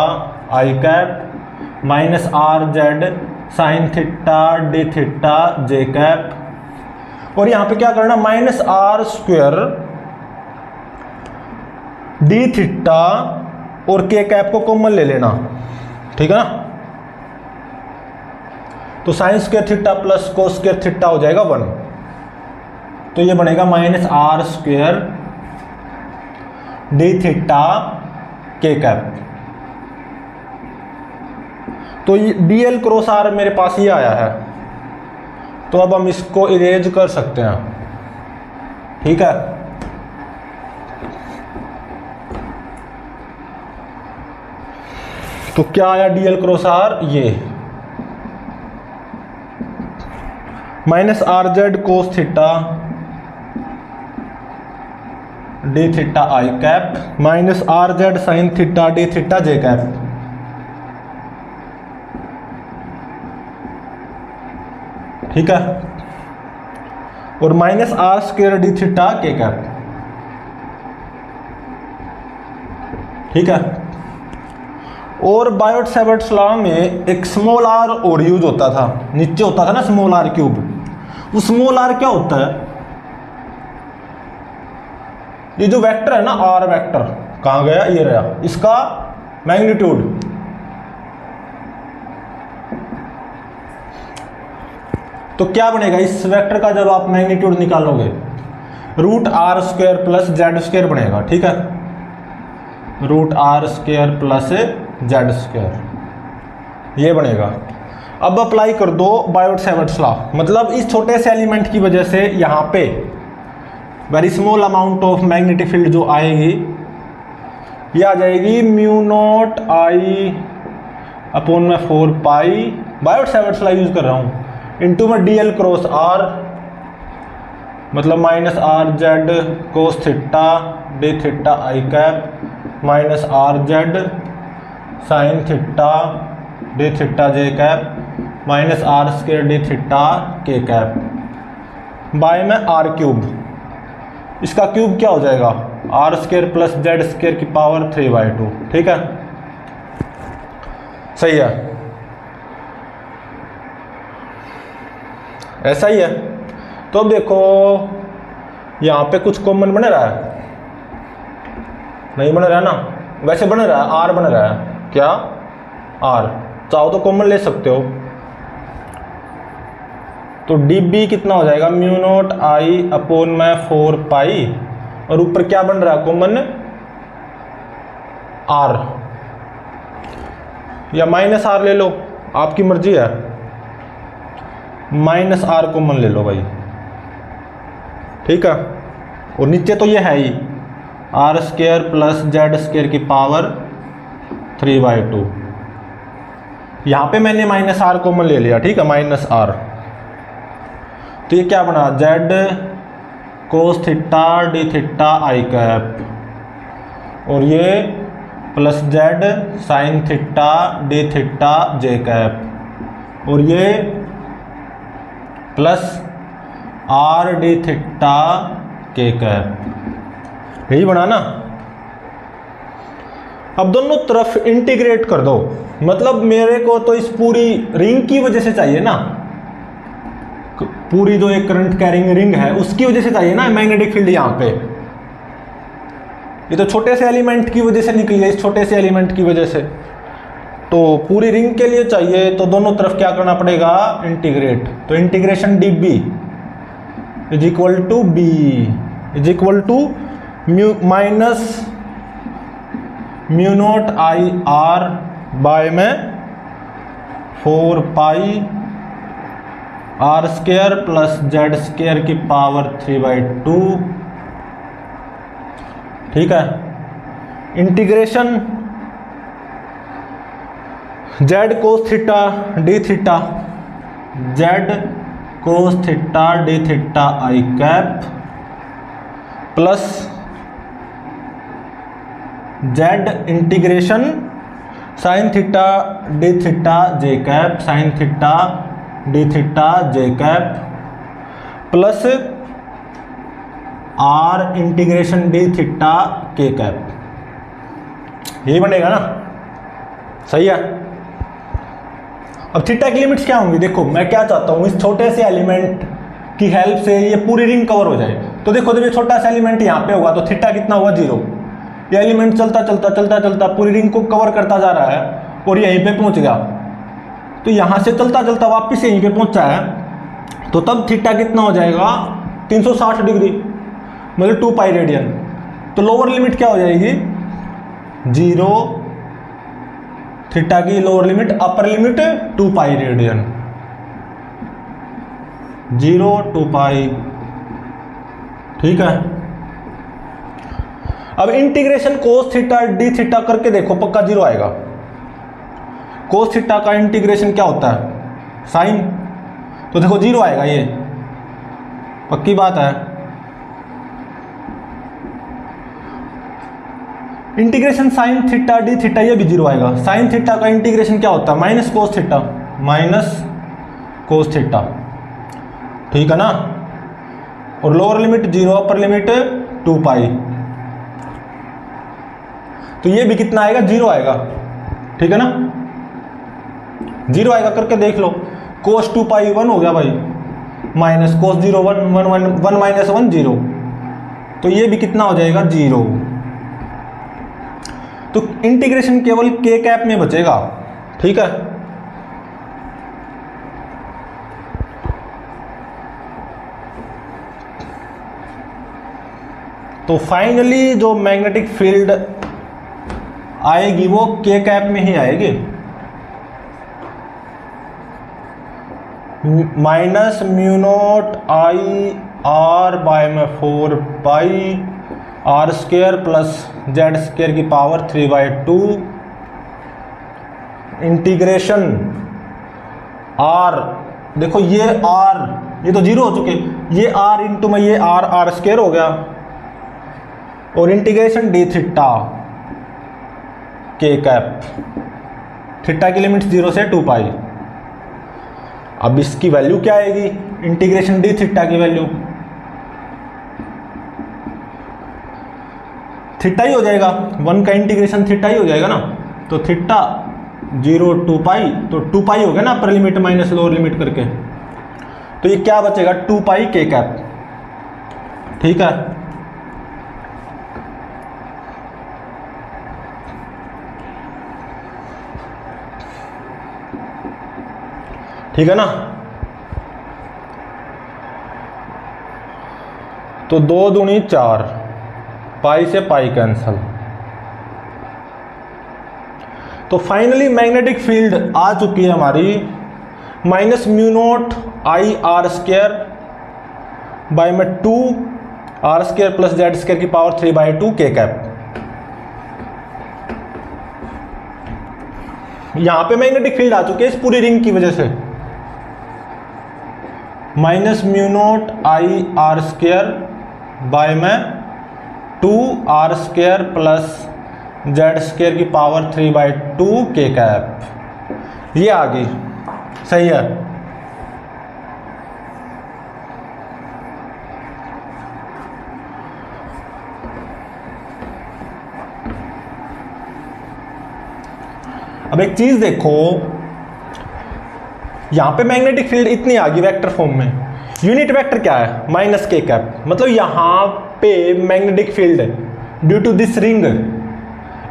i cap minus r z sine theta d theta j cap. और यहां पे क्या करना, minus r square d theta और के कैप को कॉमन ले लेना, ठीक है ना। तो sine square theta plus cos square theta हो जाएगा 1, तो ये बनेगा minus r square d theta k cap. तो डीएल क्रॉस आर मेरे पास ये आया है, तो अब हम इसको इरेज कर सकते हैं, ठीक है। तो क्या आया डीएल क्रॉस आर, ये minus r z cos theta d theta i cap minus r z sine theta d theta j cap. ठीक है, और minus r square d theta k cap, ठीक है। और बायोट-सैवर्ट्स लॉ में एक स्मॉल आर और यूज होता था, नीचे होता था ना स्मॉल आर क्यूब। वो स्मॉल आर क्या होता है, ये जो वेक्टर है ना आर वेक्टर, कहां गया, ये रहा, इसका मैग्नीट्यूड। तो क्या बनेगा इस वेक्टर का जब आप मैग्नीट्यूड निकालोगे, root r square plus z square बनेगा, ठीक है, root r square plus z square ये बनेगा। अब अप्लाई कर दो बायोट-सैवर्ट्स लॉ, मतलब इस छोटे से एलिमेंट की वजह से यहाँ पे very small amount of magnetic field जो आएगी, ये आ जाएगी म्यू नॉट आई अपॉन में 4 पाई, बायोट-सैवर्ट्स लॉ यूज कर रहा हूँ, इंटू में डीएल क्रॉस आर, मतलब minus r z cos theta d theta i cap minus r z sine theta d theta j cap minus r square d theta k cap by में आर क्यूब। इसका क्यूब क्या हो जाएगा, r square plus z square की पावर 3/2, ठीक है, सही है, ऐसा ही है। तो अब देखो यहाँ पे कुछ कॉमन बन रहा है, नहीं बन रहा है ना, वैसे बन रहा है, आर बन रहा है, क्या आर, चाहो तो कॉमन ले सकते हो। तो डी बी कितना हो जाएगा, म्यू नॉट आई अपॉन में 4 पाई, और ऊपर क्या बन रहा है कॉमन, आर, या माइनस आर ले लो, आपकी मर्जी है, माइनस आर कॉमन ले लो भाई, ठीक है। और नीचे तो ये है ही r square plus z square की पावर 3/2, यहाँ पे मैंने माइनस आर कॉमन ले लिया, ठीक है, माइनस आर। तो ये क्या बना, z cos theta d theta i cap, और ये plus z sine theta d theta j cap, और ये plus r d theta k cap, यही बना ना। अब दोनों तरफ इंटीग्रेट कर दो, मतलब मेरे को तो इस पूरी रिंग की वजह से चाहिए ना, पूरी जो एक करंट कैरिंग रिंग है उसकी वजह से चाहिए ना मैग्नेटिक फील्ड यहाँ पे। ये तो छोटे से एलिमेंट की वजह से निकली है, इस छोटे से एलिमेंट की वजह से, तो पूरी रिंग के लिए चाहिए, तो दोनों तरफ क्या करना पड़ेगा, इंटीग्रेट। तो integration d B is equal to b is equal to mu minus mu not I r by में 4 pi r square plus z square की पावर 3/2, ठीक है। Integration z cos theta d theta z cos theta d theta i cap plus z integration sine theta d theta j cap sine theta d theta j cap plus r integration d theta k cap. यही बनेगा ना, सही है। अब थीटा की लिमिट्स क्या होंगी? देखो मैं क्या चाहता हूं, इस छोटे से एलिमेंट की हेल्प से ये पूरी रिंग कवर हो जाए। तो देखो जब ये छोटा सा एलिमेंट यहाँ पे होगा तो थीटा कितना हुआ 0। ये एलिमेंट चलता चलता चलता चलता पूरी रिंग को कवर करता जा रहा है और यहीं पे पहुंच गया। तो यहाँ से चलता चलता वापस यहीं पे पहुंचा है, तो तब थीटा कितना हो जाएगा 360 डिग्री, मतलब 2 पाई रेडियन। तो लोअर लिमिट क्या हो जाएगी 0, थीटा की lower limit, upper limit 2 pi radian, 0 2 पाई। ठीक है। अब इंटीग्रेशन कोस थीटा डी थीटा करके देखो, पक्का 0 आएगा। कोस थीटा का इंटीग्रेशन क्या होता है साइन, तो देखो 0 आएगा, ये पक्की बात है। Integration sine theta d theta, ये भी 0 आएगा। साइन थीटा का इंटीग्रेशन क्या होता है minus cos theta, minus cos theta. ठीक है ना। और लोअर लिमिट 0, अपर लिमिट 2 पाई। तो ये भी कितना आएगा 0 आएगा। ठीक है ना, 0 आएगा, करके देख लो। कोस 2 पाई 1 हो गया भाई, माइनस कोस 0 1 1 माइनस 1 0, तो ये भी कितना हो जाएगा 0। तो इंटीग्रेशन केवल के कैप में बचेगा। ठीक है। तो फाइनली जो मैग्नेटिक फील्ड आएगी वो के कैप में ही आएगी, minus mu not I r by में 4 pi r square plus z square की पावर 3/2 इंटीग्रेशन आर। देखो ये आर, ये तो 0 हो चुके, ये आर इंटू में ये आर स्क्वायर हो गया, और integration d theta k cap, theta की लिमिट 0 से 2 पाई। अब इसकी वैल्यू क्या आएगी इंटीग्रेशन डी थीटा की वैल्यू, थीटा ही हो जाएगा, 1 का इंटीग्रेशन थीटा ही हो जाएगा ना। तो थीटा 0 2 पाई, तो 2 पाई हो गया ना अपर लिमिट माइनस लोअर लिमिट करके। तो ये क्या बचेगा 2 पाई के कैप। ठीक है। ठीक है ना। तो 2 दूनी 4, पाई से पाई कैंसल। तो फाइनली मैग्नेटिक फील्ड आ चुकी है हमारी minus mu not I r square by में 2 r square plus z square की पावर 3/2 के कैप। यहां पे मैग्नेटिक फील्ड आ चुकी है इस पूरी रिंग की वजह से, minus mu not I r square by में 2 r square plus z square की पावर 3/2 के कैप। ये आ गई, सही है। अब एक चीज देखो, यहां पे मैग्नेटिक फील्ड इतनी आ गई वेक्टर फॉर्म में, यूनिट वेक्टर क्या है माइनस के कैप, मतलब यहां पे magnetic field due to this ring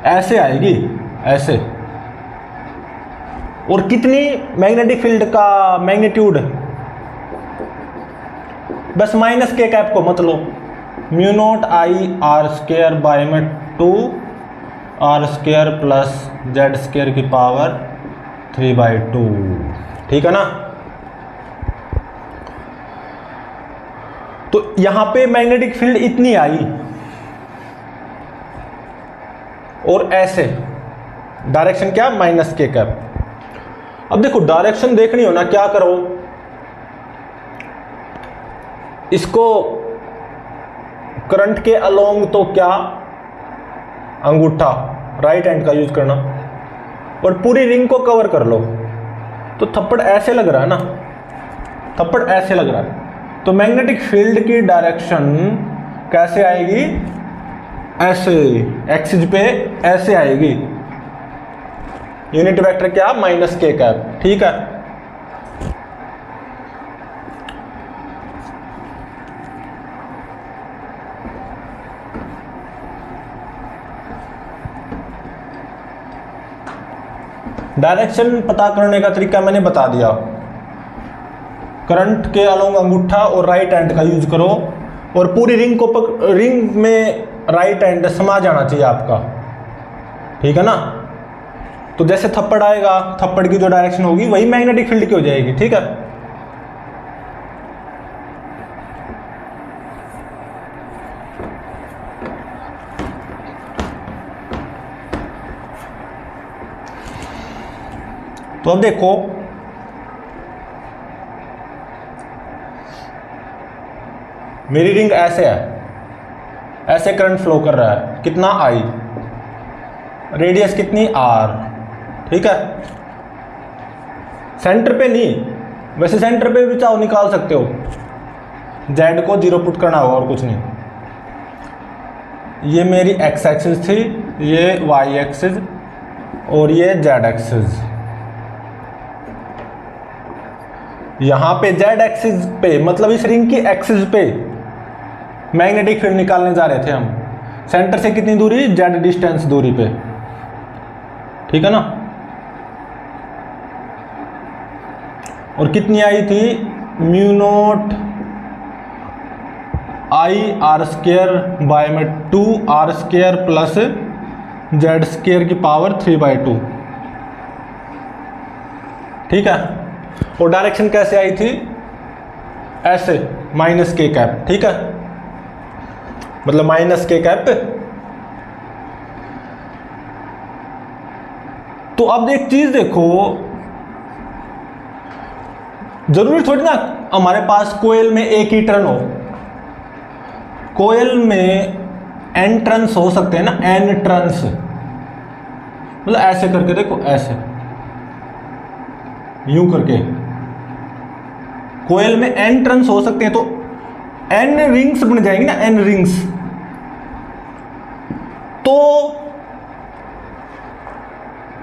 ऐसे आएगी, ऐसे। और कितनी मैग्नेटिक फील्ड का मैग्नीट्यूड, बस माइनस के कैप को मत लो, mu not I r square by में 2 r square plus z square की पावर 3/2। ठीक है ना। तो यहां पे मैग्नेटिक फील्ड इतनी आई और ऐसे, डायरेक्शन क्या माइनस के कैप। अब देखो डायरेक्शन देखनी हो ना, क्या करो इसको करंट के अलोंग तो क्या, अंगूठा राइट हैंड का यूज करना, और पूरी रिंग को कवर कर लो। तो थप्पड़ ऐसे लग रहा है ना, थप्पड़ ऐसे लग रहा है, तो मैग्नेटिक फील्ड की डायरेक्शन कैसे आएगी, ऐसे, एक्सिस पे ऐसे आएगी। यूनिट वेक्टर क्या, माइनस के कैप। ठीक है, डायरेक्शन पता करने का तरीका मैंने बता दिया। करंट के अलोंग अंगूठा और राइट हैंड का यूज करो, और पूरी रिंग को रिंग में राइट हैंड समा जाना चाहिए आपका। ठीक है ना, तो जैसे थप्पड़ आएगा, थप्पड़ की जो डायरेक्शन होगी वही मैग्नेटिक फील्ड की हो जाएगी। ठीक है, तो अब देखो, मेरी रिंग ऐसे है, ऐसे करंट फ्लो कर रहा है, कितना आई, रेडियस कितनी आर। ठीक है, सेंटर पे नहीं, वैसे सेंटर पे भी चाहो निकाल सकते हो, जेड को 0 पुट करना होगा और कुछ नहीं। ये मेरी एक्स एक्सिस थी, ये वाई एक्सिस, और ये जेड एक्सिस। यहां पे जेड एक्सिस पे, मतलब इस रिंग की एक्सिस पे मैग्नेटिक फील्ड निकालने जा रहे थे हम। सेंटर से कितनी दूरी, जेड डिस्टेंस दूरी पे। ठीक है ना, और कितनी आई थी, mu not I r square by में 2 r square plus z square की पावर 3/2। ठीक है, और डायरेक्शन कैसे आई थी, ऐसे, माइनस के कैप। ठीक है, मतलब माइनस के कैप। तो अब एक चीज देखो, जरूरी थोड़ी ना हमारे पास कोयल में एक ही टर्न हो, कोयल में एन टर्न्स हो सकते हैं ना, एन टर्न्स, मतलब ऐसे करके देखो, ऐसे यूं करके कोयल में एन टर्न्स हो सकते हैं, तो एन रिंग्स बन जाएंगी ना, एन रिंग्स। तो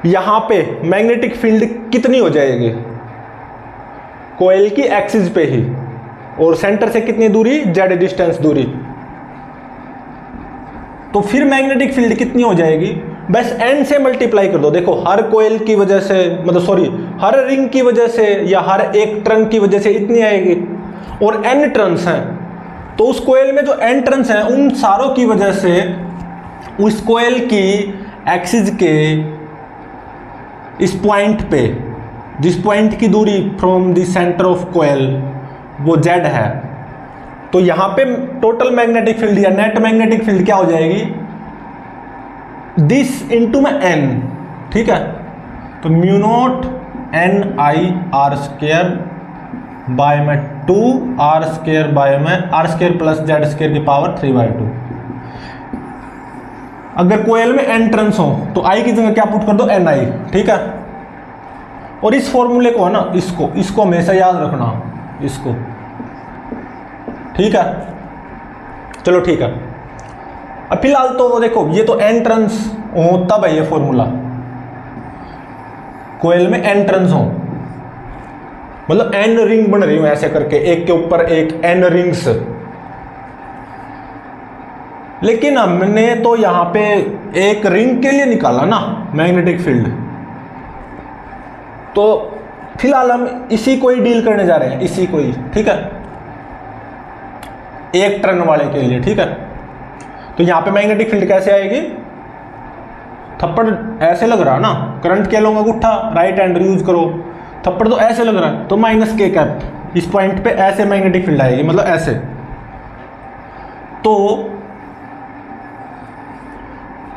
यहां पे मैग्नेटिक फील्ड कितनी हो जाएगी, कोयल की एक्सिस पे ही, और सेंटर से कितनी दूरी, जेड डिस्टेंस दूरी। तो फिर मैग्नेटिक फील्ड कितनी हो जाएगी, बस एन से मल्टीप्लाई कर दो। देखो, हर कोयल की वजह से, मतलब सॉरी, हर रिंग की वजह से या हर एक टर्न की वजह से इतनी आएगी, और एन टर्न्स हैं, तो उस कोयल में जो एन टर्न्स हैं उन सारों की वजह से उस कोयल की एक्सिस के इस पॉइंट पे, जिस पॉइंट की दूरी from the centre of coil वो जेड है, तो यहां पे टोटल मैग्नेटिक फील्ड या नेट मैग्नेटिक फील्ड क्या हो जाएगी, दिस इंटू में एन। ठीक है, तो mu naught N I r square by में 2 आर स्क्वायर बाय में r square plus z square की पावर 3/2। अगर कोयल में एन टर्न्स हो तो आई की जगह क्या पुट कर दो, एन आई। ठीक है, और इस फॉर्मूले को है ना, इसको हमेशा याद रखना, इसको। ठीक है, चलो ठीक है। अब फिलहाल तो वो देखो, ये तो एन टर्न्स हो तब है ये फॉर्मूला, कोयल में एन टर्न्स हो, मतलब एन रिंग बन रही हूं ऐसे करके, एक के ऊपर एक एन रिंग्स। लेकिन हमने तो यहां पे एक रिंग के लिए निकाला ना मैग्नेटिक फील्ड, तो फिलहाल हम इसी को ही डील करने जा रहे हैं, इसी को ही। ठीक है, एक टर्न वाले के लिए। ठीक है, तो यहां पे मैग्नेटिक फील्ड कैसे आएगी, थप्पड़ ऐसे लग रहा ना, करंट के अलोंग अंगूठा, राइट हैंड यूज करो, थप्पड़ तो ऐसे लग रहा है, तो माइनस के कैप, इस पॉइंट पे ऐसे मैग्नेटिक फील्ड आएगी, मतलब ऐसे। तो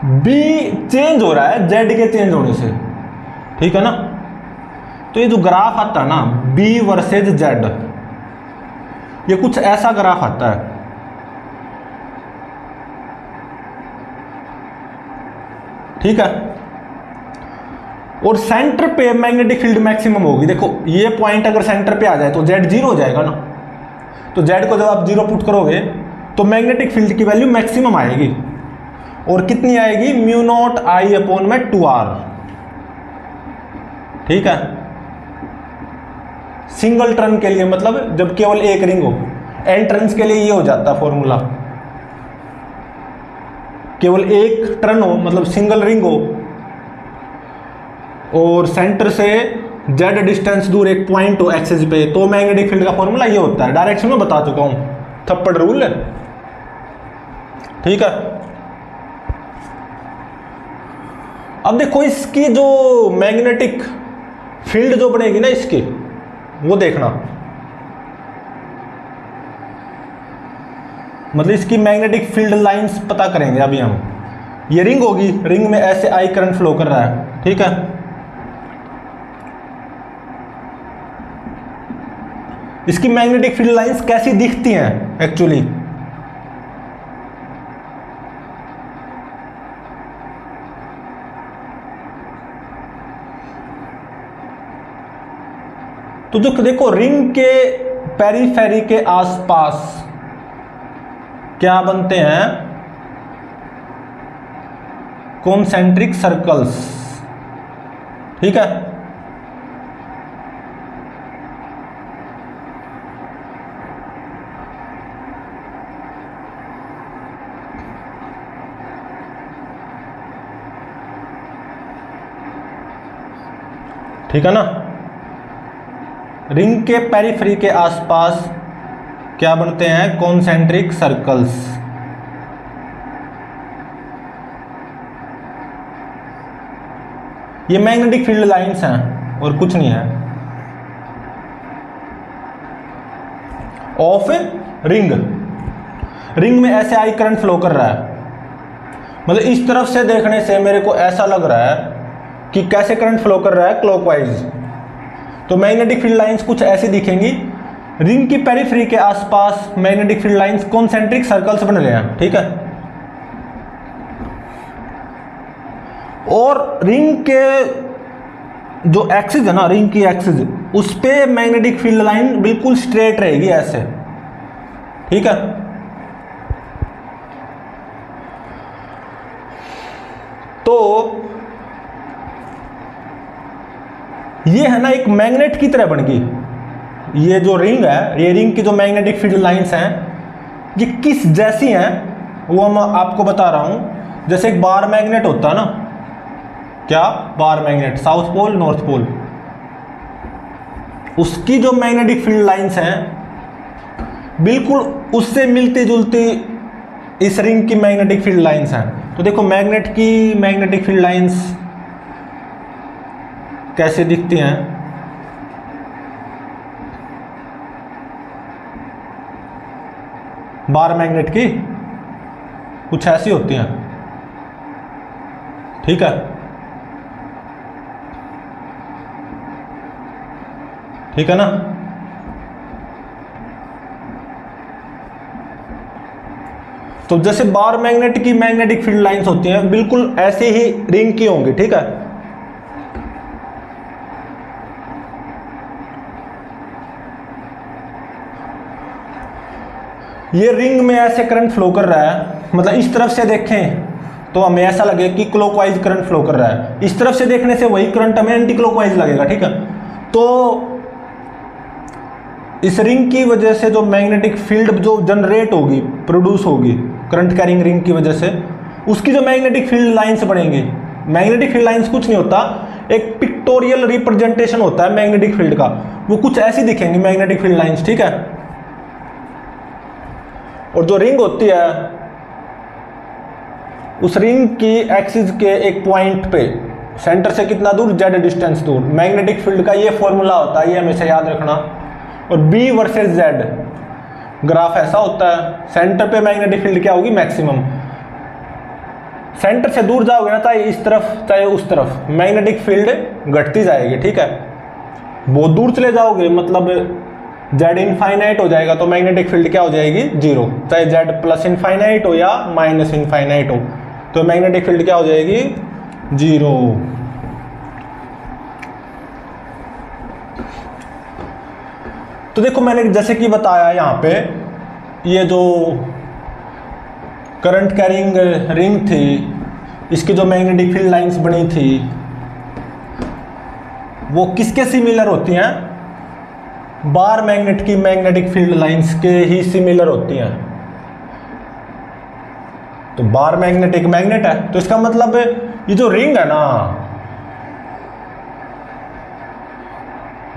बी चेंज हो रहा है जेड के चेंज होने से। ठीक है ना, तो ये जो ग्राफ आता है ना, बी वर्सेज जेड, ये कुछ ऐसा ग्राफ आता है। ठीक है, और सेंटर पे मैग्नेटिक फील्ड मैक्सिमम होगी। देखो ये पॉइंट अगर सेंटर पे आ जाए तो जेड जीरो हो जाएगा ना, तो जेड को जब आप जीरो पुट करोगे तो मैग्नेटिक फील्ड की वैल्यू मैक्सिमम आएगी, और कितनी आएगी, म्यू नॉट आई अपॉन में 2r। ठीक है, सिंगल टर्न के लिए, मतलब जब केवल एक रिंग हो। एन टर्न्स के लिए ये हो जाता है फॉर्मूला, केवल एक टर्न हो मतलब सिंगल रिंग हो, और सेंटर से जेड डिस्टेंस दूर एक पॉइंट हो एक्सिस पे, तो मैग्नेटिक फील्ड का फॉर्मूला ये होता है। डायरेक्शन में बता चुका हूं, थप्पड़ रूल। ठीक है, अब देखो इसकी जो मैग्नेटिक फील्ड जो बनेगी ना इसकी, वो देखना, मतलब इसकी मैग्नेटिक फील्ड लाइंस पता करेंगे अभी हम। ये रिंग होगी, रिंग में ऐसे आई करंट फ्लो कर रहा है। ठीक है, इसकी मैग्नेटिक फील्ड लाइंस कैसी दिखती हैं एक्चुअली, तो जो देखो रिंग के पेरीफेरी के आसपास क्या बनते हैं, कॉन्सेंट्रिक सर्कल्स। ठीक है, ठीक है ना, रिंग के पेरिफेरी के आसपास क्या बनते हैं, कॉन्सेंट्रिक सर्कल्स। ये मैग्नेटिक फील्ड लाइंस हैं और कुछ नहीं है ऑफ रिंग। रिंग में ऐसे आई करंट फ्लो कर रहा है, मतलब इस तरफ से देखने से मेरे को ऐसा लग रहा है कि कैसे करंट फ्लो कर रहा है, क्लॉकवाइज। तो मैग्नेटिक फील्ड लाइंस कुछ ऐसी दिखेंगी। रिंग की पेरिफेरी के आसपास magnetic field lines concentric circles बन रहे हैं। ठीक है, और रिंग के जो एक्सिस है ना, रिंग की एक्सिस, उस पे मैग्नेटिक फील्ड लाइन बिल्कुल स्ट्रेट रहेगी ऐसे। ठीक है, तो ये है ना एक मैग्नेट की तरह बन गई। ये जो रिंग है, ये रिंग की जो मैग्नेटिक फील्ड लाइंस हैं, ये किस जैसी हैं वो मैं आपको बता रहा हूं। जैसे एक बार मैग्नेट होता है ना, क्या bar magnet, south pole north pole, उसकी जो मैग्नेटिक फील्ड लाइंस हैं बिल्कुल उससे मिलती जुलती इस रिंग की मैग्नेटिक फील्ड लाइंस हैं। तो देखो मैग्नेट की मैग्नेटिक फील्ड लाइंस कैसे दिखती हैं, बार मैग्नेट की कुछ ऐसी होती हैं। ठीक है, ठीक है ना, तो जैसे बार मैग्नेट की मैग्नेटिक फील्ड लाइंस होती हैं बिल्कुल ऐसे ही रिंग की होंगी। ठीक है, ये रिंग में ऐसे करंट फ्लो कर रहा है, मतलब इस तरफ से देखें तो हमें ऐसा लगे कि क्लॉकवाइज करंट फ्लो कर रहा है, इस तरफ से देखने से वही करंट हमें एंटी क्लॉकवाइज लगेगा। ठीक है, तो इस रिंग की वजह से जो मैग्नेटिक फील्ड जो जनरेट होगी, प्रोड्यूस होगी करंट कैरिंग रिंग की वजह से, उसकी जो मैग्नेटिक फील्ड लाइंस बनेंगी। मैग्नेटिक फील्ड लाइंस कुछ नहीं होता, एक पिक्टोरियल रिप्रेजेंटेशन होता है मैग्नेटिक फील्ड का, वो कुछ ऐसी दिखेंगी मैग्नेटिक फील्ड लाइंस। ठीक है, और जो रिंग होती है उस रिंग की एक्सिस के एक पॉइंट पे सेंटर से कितना दूर, जेड डिस्टेंस दूर, मैग्नेटिक फील्ड का ये फॉर्मूला होता है, ये हमेशा याद रखना। और बी वर्सेस जेड ग्राफ ऐसा होता है, सेंटर पे मैग्नेटिक फील्ड क्या होगी, मैक्सिमम। सेंटर से दूर जाओगे ना, चाहे इस तरफ चाहे उस तरफ, मैग्नेटिक फील्ड घटती जाएगी। ठीक है, बहुत दूर चले जाओगे मतलब जेड इनफाइनाइट हो जाएगा तो मैग्नेटिक फील्ड क्या हो जाएगी, जीरो। चाहे जेड प्लस इनफाइनाइट हो या माइनस इनफाइनाइट हो तो मैग्नेटिक फील्ड क्या हो जाएगी, जीरो। तो देखो मैंने जैसे कि बताया यहाँ पे, ये जो करंट कैरिंग रिंग थी, इसकी जो मैग्नेटिक फील्ड लाइंस बनी थी वो किसके सिमिलर होती हैं, बार मैग्नेट की मैग्नेटिक फील्ड लाइंस के ही सिमिलर होती हैं। तो बार मैग्नेट एक मैग्नेट है, तो इसका मतलब ये जो रिंग है ना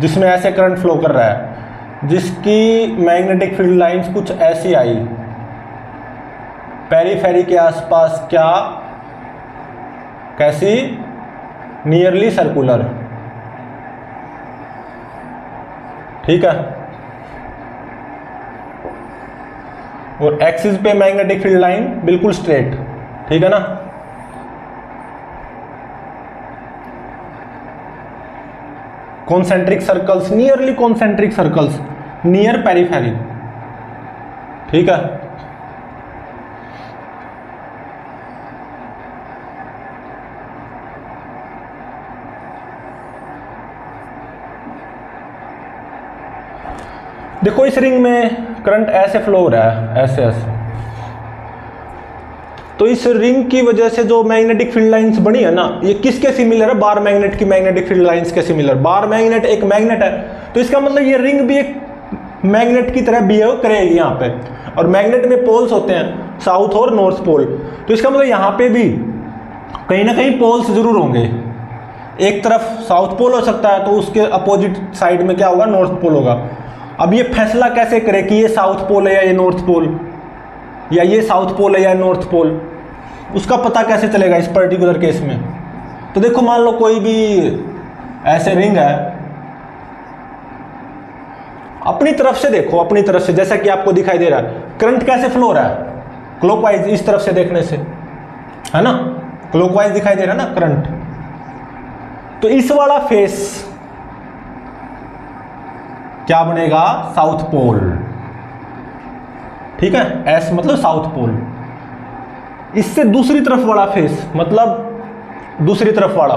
जिसमें ऐसे करंट फ्लो कर रहा है, जिसकी मैग्नेटिक फील्ड लाइंस कुछ ऐसी आई, पेरीफेरी के आसपास क्या, कैसी, नियरली सर्कुलर, ठीक है। और एक्सिस पे मैग्नेटिक फील्ड लाइन बिल्कुल स्ट्रेट, ठीक है ना। Concentric circles, nearly concentric circles, near periphery, ठीक है। देखो इस रिंग में करंट ऐसे फ्लो हो रहा है, ऐसे ऐसे। तो इस रिंग की वजह से जो मैग्नेटिक फील्ड लाइंस बनी है ना, ये किसके सिमिलर है, बार मैग्नेट की मैग्नेटिक फील्ड लाइंस के सिमिलर। बार मैग्नेट एक मैग्नेट है, तो इसका मतलब ये रिंग भी एक मैग्नेट की तरह बिहेव करेगी यहाँ पे। और मैग्नेट में पोल्स होते हैं, साउथ और नॉर्थ पोल, तो इसका मतलब यहाँ पे भी कहीं ना कहीं पोल्स जरूर होंगे। एक तरफ साउथ पोल हो सकता है, तो उसके अपोजिट साइड में क्या होगा, नॉर्थ पोल होगा। अब ये फैसला कैसे करे कि ये साउथ पोल है या ये नॉर्थ पोल, या ये साउथ पोल है या नॉर्थ पोल, उसका पता कैसे चलेगा इस पर्टिकुलर केस में। तो देखो मान लो कोई भी ऐसे रिंग है, अपनी तरफ से देखो, अपनी तरफ से जैसा कि आपको दिखाई दे रहा है, करंट कैसे फ्लो हो रहा है, क्लॉकवाइज, इस तरफ से देखने से, है ना, क्लॉकवाइज दिखाई दे रहा है ना करंट। तो इस वाला फेस क्या बनेगा, साउथ पोल, ठीक है। एस मतलब साउथ पोल। इससे दूसरी तरफ वाला फेस, मतलब दूसरी तरफ वाला,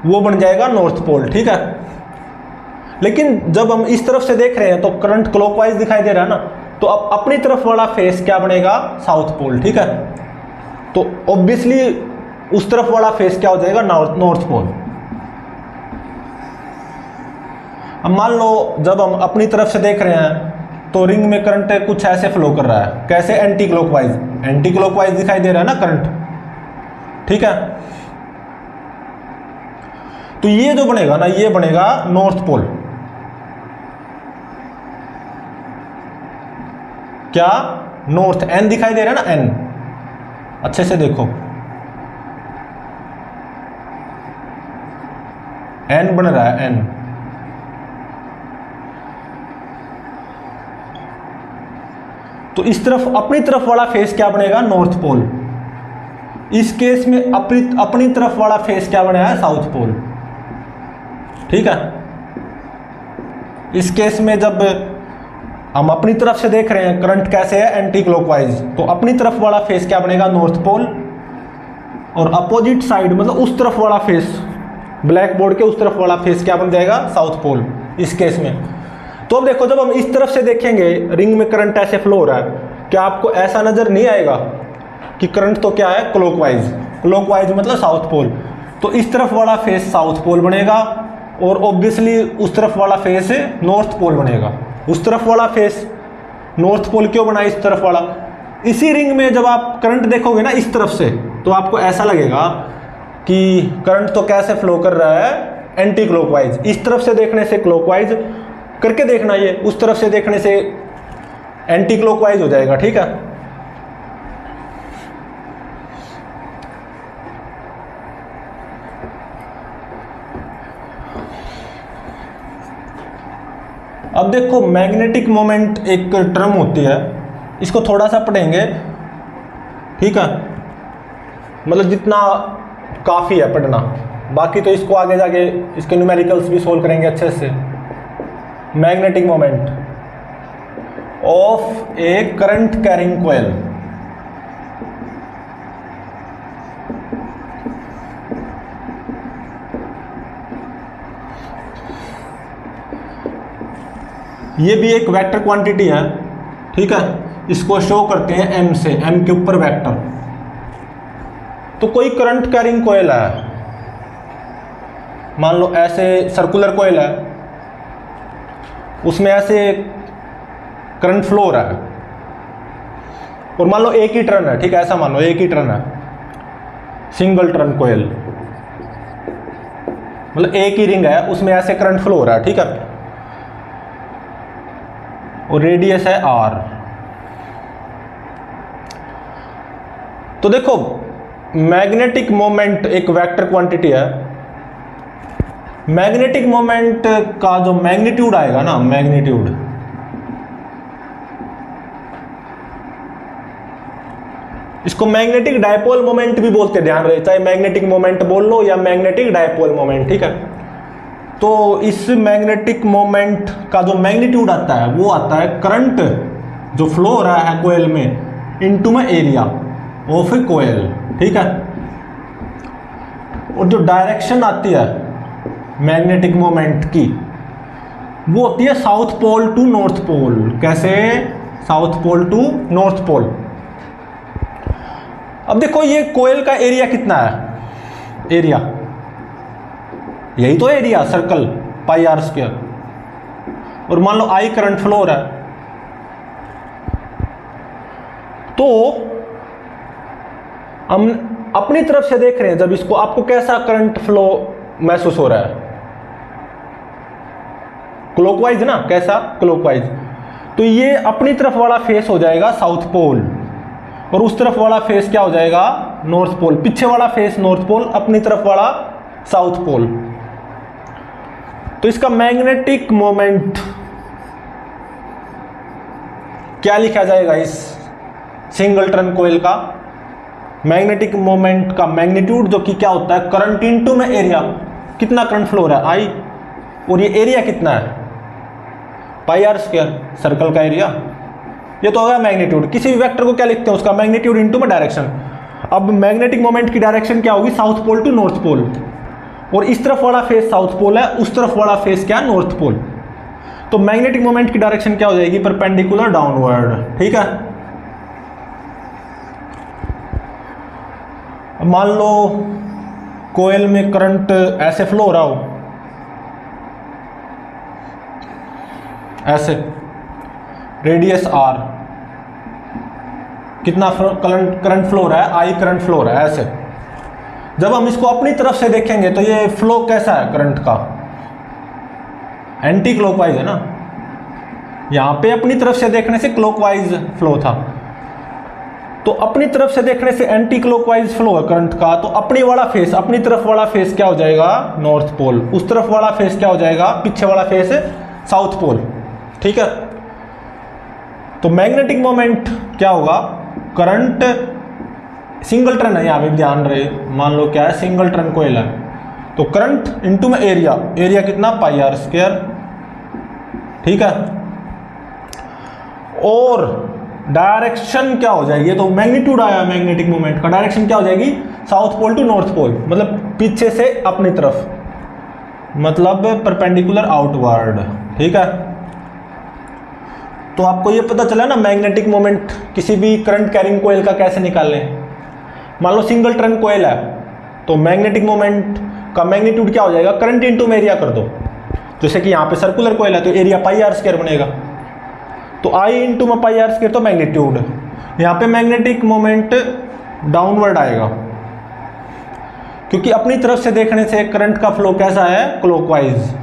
वो बन जाएगा नॉर्थ पोल, ठीक है। लेकिन जब हम इस तरफ से देख रहे हैं तो करंट क्लॉकवाइज दिखाई दे रहा है ना, तो अब अपनी तरफ वाला फेस क्या बनेगा, साउथ पोल, ठीक है। तो ऑब्वियसली उस तरफ वाला फेस क्या हो जाएगा, नॉर्थ पोल। अब मान लो जब हम अपनी तरफ से देख रहे हैं तो रिंग में करंट कुछ ऐसे फ्लो कर रहा है, कैसे, एंटी क्लॉकवाइज, एंटी क्लॉकवाइज दिखाई दे रहा है ना करंट, ठीक है। तो ये जो बनेगा ना, ये बनेगा नॉर्थ पोल। क्या, नॉर्थ, एन दिखाई दे रहा है ना, एन, अच्छे से देखो, एन बन रहा है, एन। तो इस तरफ अपनी तरफ वाला फेस क्या बनेगा, नॉर्थ पोल। इस केस में अपनी तरफ वाला फेस क्या बनेगा, साउथ पोल, ठीक है। इस केस में जब हम अपनी तरफ से देख रहे हैं करंट कैसे है, एंटी क्लॉकवाइज, तो अपनी तरफ वाला फेस क्या बनेगा, नॉर्थ पोल। और अपोजिट साइड मतलब उस तरफ वाला फेस, ब्लैक बोर्ड के उस तरफ वाला फेस क्या बन जाएगा, साउथ पोल, इस केस में। तो अब देखो जब हम इस तरफ से देखेंगे, रिंग में करंट ऐसे फ्लो हो रहा है, क्या आपको ऐसा नजर नहीं आएगा कि करंट तो क्या है, क्लॉकवाइज, क्लॉकवाइज मतलब साउथ पोल। तो इस तरफ वाला फेस साउथ पोल बनेगा, और ऑब्वियसली उस तरफ वाला फेस नॉर्थ पोल बनेगा। उस तरफ वाला फेस नॉर्थ पोल क्यों बना, इस तरफ वाला। इसी रिंग में जब आप करंट देखोगे ना इस तरफ से, तो आपको ऐसा लगेगा कि करंट तो कैसे फ्लो कर रहा है, एंटी क्लॉकवाइज। इस तरफ से देखने से क्लॉकवाइज करके देखना, ये उस तरफ से देखने से एंटी क्लॉकवाइज हो जाएगा, ठीक है। अब देखो मैग्नेटिक मोमेंट एक टर्म होती है, इसको थोड़ा सा पढ़ेंगे, ठीक है। मतलब जितना काफ़ी है पढ़ना, बाकी तो इसको आगे जाके इसके न्यूमेरिकल्स भी सोल्व करेंगे अच्छे से। Magnetic moment of A current carrying coil. ये भी एक वेक्टर क्वांटिटी है, ठीक है। इसको शो करते हैं m से, m के ऊपर वेक्टर। तो कोई करंट कैरिंग कॉइल है, मान लो ऐसे सर्कुलर कॉइल है, उसमें ऐसे करंट फ्लो हो रहा है, और मान लो एक ही टर्न है, ठीक है, ऐसा मान लो एक ही टर्न है, सिंगल टर्न कॉइल, मतलब एक ही रिंग है, उसमें ऐसे करंट फ्लो हो रहा है, ठीक है, और रेडियस है r। तो देखो मैग्नेटिक मोमेंट एक वेक्टर क्वांटिटी है। मैग्नेटिक मोमेंट का जो मैग्नीट्यूड आएगा ना, मैग्नीट्यूड, इसको मैग्नेटिक डायपोल मोमेंट भी बोलते हैं, ध्यान रहे, चाहे मैग्नेटिक मोमेंट बोल लो या मैग्नेटिक डायपोल मोमेंट, ठीक है। तो इस मैग्नेटिक मोमेंट का जो मैग्नीट्यूड आता है वो आता है करंट जो फ्लो हो रहा है कोयल में इनटू में एरिया ऑफ ए कोयल, ठीक है। और जो डायरेक्शन आती है मैग्नेटिक मोमेंट की वो होती है south pole to north pole. कैसे? South pole to north pole. अब देखो ये कोयल का एरिया कितना है, एरिया यही तो area circle pi r square, और मान लो आई करंट फ्लो हो रहा है, तो हम अपनी तरफ से देख रहे हैं जब इसको, आपको कैसा करंट फ्लो महसूस हो रहा है? क्लॉकवाइज ना, कैसा? क्लॉकवाइज। तो ये अपनी तरफ वाला फेस हो जाएगा साउथ पोल, और उस तरफ वाला फेस क्या हो जाएगा? North pole. पीछे वाला फेस नॉर्थ पोल, अपनी तरफ वाला साउथ पोल। तो इसका मैग्नेटिक मोमेंट क्या लिखा जाएगा? इस सिंगल टर्न कोयल का मैग्नेटिक मोमेंट का मैग्नीट्यूड जो कि क्या होता है? करंट इनटू में एरिया। कितना करंट फ्लो हो रहा है? आई। और ये एरिया कितना है? पाई आर स्क्वायर, सर्कल का एरिया। ये तो होगा मैग्नीट्यूड। किसी भी वेक्टर को क्या लिखते हैं? उसका मैग्नीट्यूड इनटू में डायरेक्शन। अब मैग्नेटिक मोमेंट की डायरेक्शन क्या होगी? South pole to north pole. और इस तरफ वाला फेस साउथ पोल है, उस तरफ वाला फेस क्या? North pole. तो मैग्नेटिक मोमेंट की डायरेक्शन क्या हो जाएगी? Perpendicular downward. ठीक है। मान लो कोयल में करंट ऐसे फ्लो हो रहा हो, ऐसे, रेडियस r, कितना करंट फ्लो हो रहा है? आई करंट फ्लो हो रहा है, ऐसे। जब हम इसको अपनी तरफ से देखेंगे तो ये फ्लो कैसा है करंट का? एंटी क्लॉकवाइज है ना। यहां पे अपनी तरफ से देखने से क्लॉकवाइज फ्लो था, तो अपनी तरफ से देखने से एंटी क्लॉकवाइज फ्लो है करंट का। तो अपनी वाला फेस, अपनी तरफ वाला फेस क्या हो जाएगा? North pole. उस तरफ वाला फेस क्या हो जाएगा? पीछे वाला फेस साउथ पोल। ठीक है। तो मैग्नेटिक मोमेंट क्या होगा? करंट सिंगल टर्न है, यहां पे ध्यान रहे, मान लो क्या है? सिंगल टर्न कोयल है, तो करंट इनटू में एरिया। एरिया कितना? पाई आर स्क्वायर। ठीक है। और डायरेक्शन क्या हो जाएगी? तो मैग्नीट्यूड आया मैग्नेटिक मोमेंट का, डायरेक्शन क्या हो जाएगी? South pole to north pole, मतलब पीछे से अपनी तरफ, मतलब परपेंडिकुलर आउटवर्ड। ठीक है। तो आपको ये पता चला ना मैग्नेटिक मोमेंट किसी भी करंट कैरिंग कोयल का कैसे निकालें। मान लो सिंगल टर्न कोयल है, तो मैग्नेटिक मोमेंट का मैग्नीट्यूड क्या हो जाएगा? करंट इनटू में एरिया कर दो। जैसे कि यहाँ पे सर्कुलर कोयल है तो एरिया पाई आर स्क्वायर बनेगा, तो आई इंटू में पाई आर स्क्वायर, तो मैग्नीट्यूड। यहाँ पे मैग्नेटिक मोमेंट डाउनवर्ड आएगा, क्योंकि अपनी तरफ से देखने से करंट का फ्लो कैसा है? क्लॉकवाइज।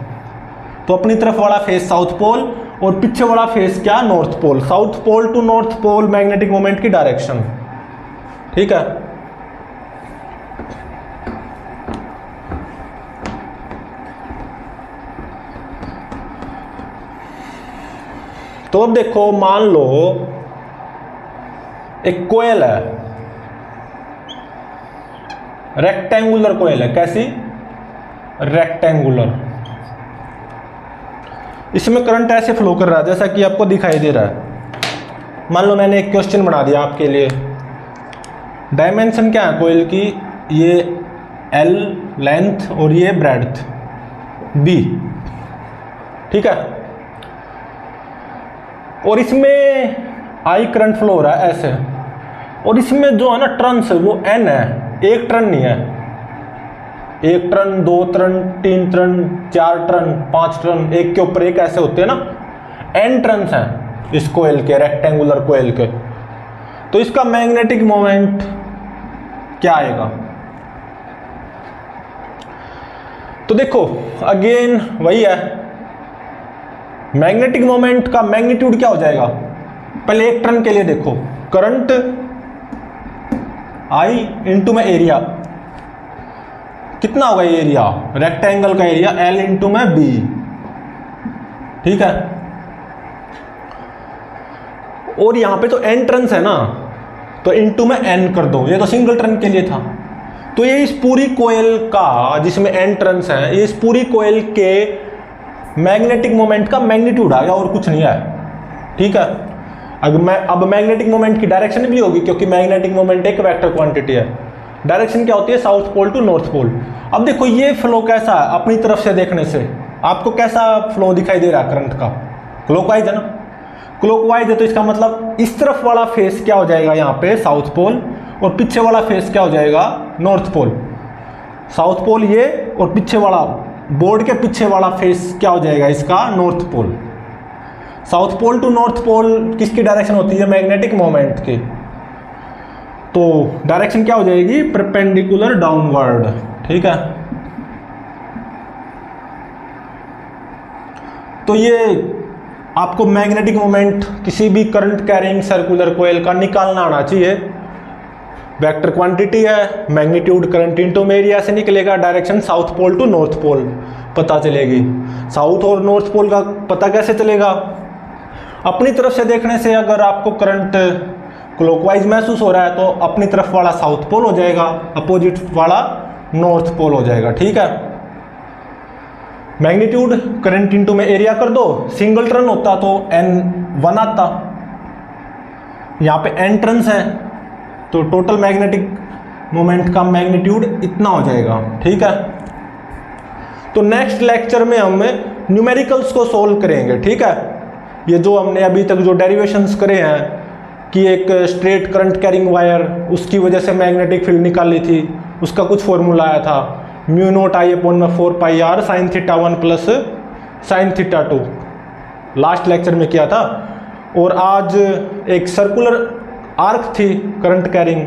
तो अपनी तरफ वाला फेस साउथ पोल और पीछे वाला फेस क्या? North pole. South pole to north pole magnetic moment की डायरेक्शन। ठीक है। तो अब देखो, मान लो एक कोयल है, रेक्टेंगुलर कोयल है। कैसी? रेक्टेंगुलर। इसमें करंट ऐसे फ्लो कर रहा है जैसा कि आपको दिखाई दे रहा है। मान लो मैंने एक क्वेश्चन बना दिया आपके लिए। डायमेंशन क्या है कोयल की, ये L लेंथ और ये ब्रेड्थ B, ठीक है। और इसमें I करंट फ्लो हो रहा है ऐसे, और इसमें जो है ना टर्न्स है वो N है, एक टर्न नहीं है। एक टर्न, दो टर्न, तीन टर्न, चार टर्न, पांच टर्न, एक के ऊपर एक ऐसे होते हैं ना, N टर्न्स हैं इस कोयल के, रेक्टेंगुलर कोयल के। तो इसका मैग्नेटिक मोमेंट क्या आएगा? तो देखो अगेन वही है, मैग्नेटिक मोमेंट का मैग्नीट्यूड क्या हो जाएगा? पहले एक टर्न के लिए देखो, करंट I इंटू में एरिया, कितना होगा ये एरिया, रेक्टेंगल का एरिया L इंटू में B, ठीक है। और यहां पे तो N टर्न्स है ना, तो इंटू में N कर दो, ये तो सिंगल टर्न के लिए था। तो ये इस पूरी कोयल का, जिसमें N टर्न्स हैं, ये इस पूरी कोयल के मैग्नेटिक मोमेंट का मैग्नीट्यूड आ गया, और कुछ नहीं है, ठीक है। अब मैग्नेटिक मोमेंट की डायरेक्शन भी होगी, क्योंकि मैग्नेटिक मोमेंट एक वेक्टर क्वांटिटी है। डायरेक्शन क्या होती है? South pole to north pole. अब देखो ये फ्लो कैसा है, अपनी तरफ से देखने से आपको कैसा फ्लो दिखाई दे रहा है करंट का? क्लॉकवाइज है ना, क्लॉकवाइज है, तो इसका मतलब इस तरफ वाला फेस क्या हो जाएगा यहाँ पे, साउथ पोल, और पीछे वाला फेस क्या हो जाएगा, नॉर्थ पोल। साउथ पोल ये, और पीछे वाला, बोर्ड के पीछे वाला फेस क्या हो जाएगा इसका, north pole. South pole to north pole किसकी डायरेक्शन होती है? मैग्नेटिक मोमेंट की। तो डायरेक्शन क्या हो जाएगी? परपेंडिकुलर डाउनवर्ड, ठीक है। तो ये आपको मैग्नेटिक मोमेंट किसी भी करंट कैरिंग सर्कुलर कोयल का निकालना आना चाहिए। वेक्टर क्वांटिटी है, मैग्नीट्यूड करंट इनटू एरिया से निकलेगा, direction south pole to north pole पता चलेगी। साउथ और नॉर्थ पोल का पता कैसे चलेगा? अपनी तरफ से देखने से अगर आपको करंट क्लॉकवाइज महसूस हो रहा है तो अपनी तरफ वाला साउथ पोल हो जाएगा, अपोजिट वाला नॉर्थ पोल हो जाएगा, ठीक है। मैग्नीट्यूड करंट इनटू में एरिया कर दो, सिंगल टर्न होता तो N1 आता, यहाँ पे N टर्न्स हैं, तो टोटल मैग्नेटिक मोमेंट का मैग्नीट्यूड इतना हो जाएगा, ठीक है। तो नेक्स्ट लेक्चर में हम न्यूमेरिकल्स को सोल्व करेंगे, ठीक है। ये जो हमने अभी तक जो डेरिवेशंस करे हैं कि एक स्ट्रेट करंट कैरिंग वायर, उसकी वजह से मैग्नेटिक फील्ड निकाली थी, उसका कुछ फॉर्मूला आया था, म्यू नॉट I अपॉन में 4πr sine theta 1 plus sine theta 2, last lecture में किया था। और आज एक सर्कुलर आर्क थी करंट कैरिंग,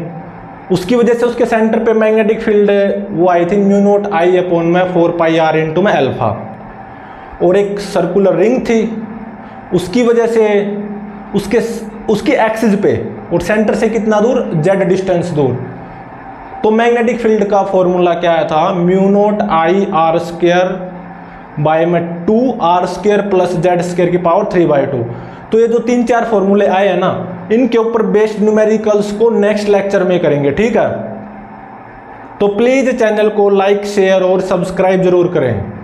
उसकी वजह से उसके सेंटर पे मैग्नेटिक फील्ड वो आई थी म्यू नॉट I अपॉन में 4πr इंटू में अल्फा। और एक सर्कुलर रिंग थी, उसकी वजह से उसकी एक्सिस पे और सेंटर से कितना दूर, z डिस्टेंस दूर, तो मैग्नेटिक फील्ड का फॉर्मूला क्या आया था, mu naught I r square by में 2r square plus z square की पावर 3/2। तो ये जो 3-4 फॉर्मूले आए हैं ना, इनके ऊपर बेस्ड न्यूमेरिकल्स को नेक्स्ट लेक्चर में करेंगे, ठीक है। तो प्लीज चैनल को लाइक, शेयर और सब्सक्राइब जरूर करें।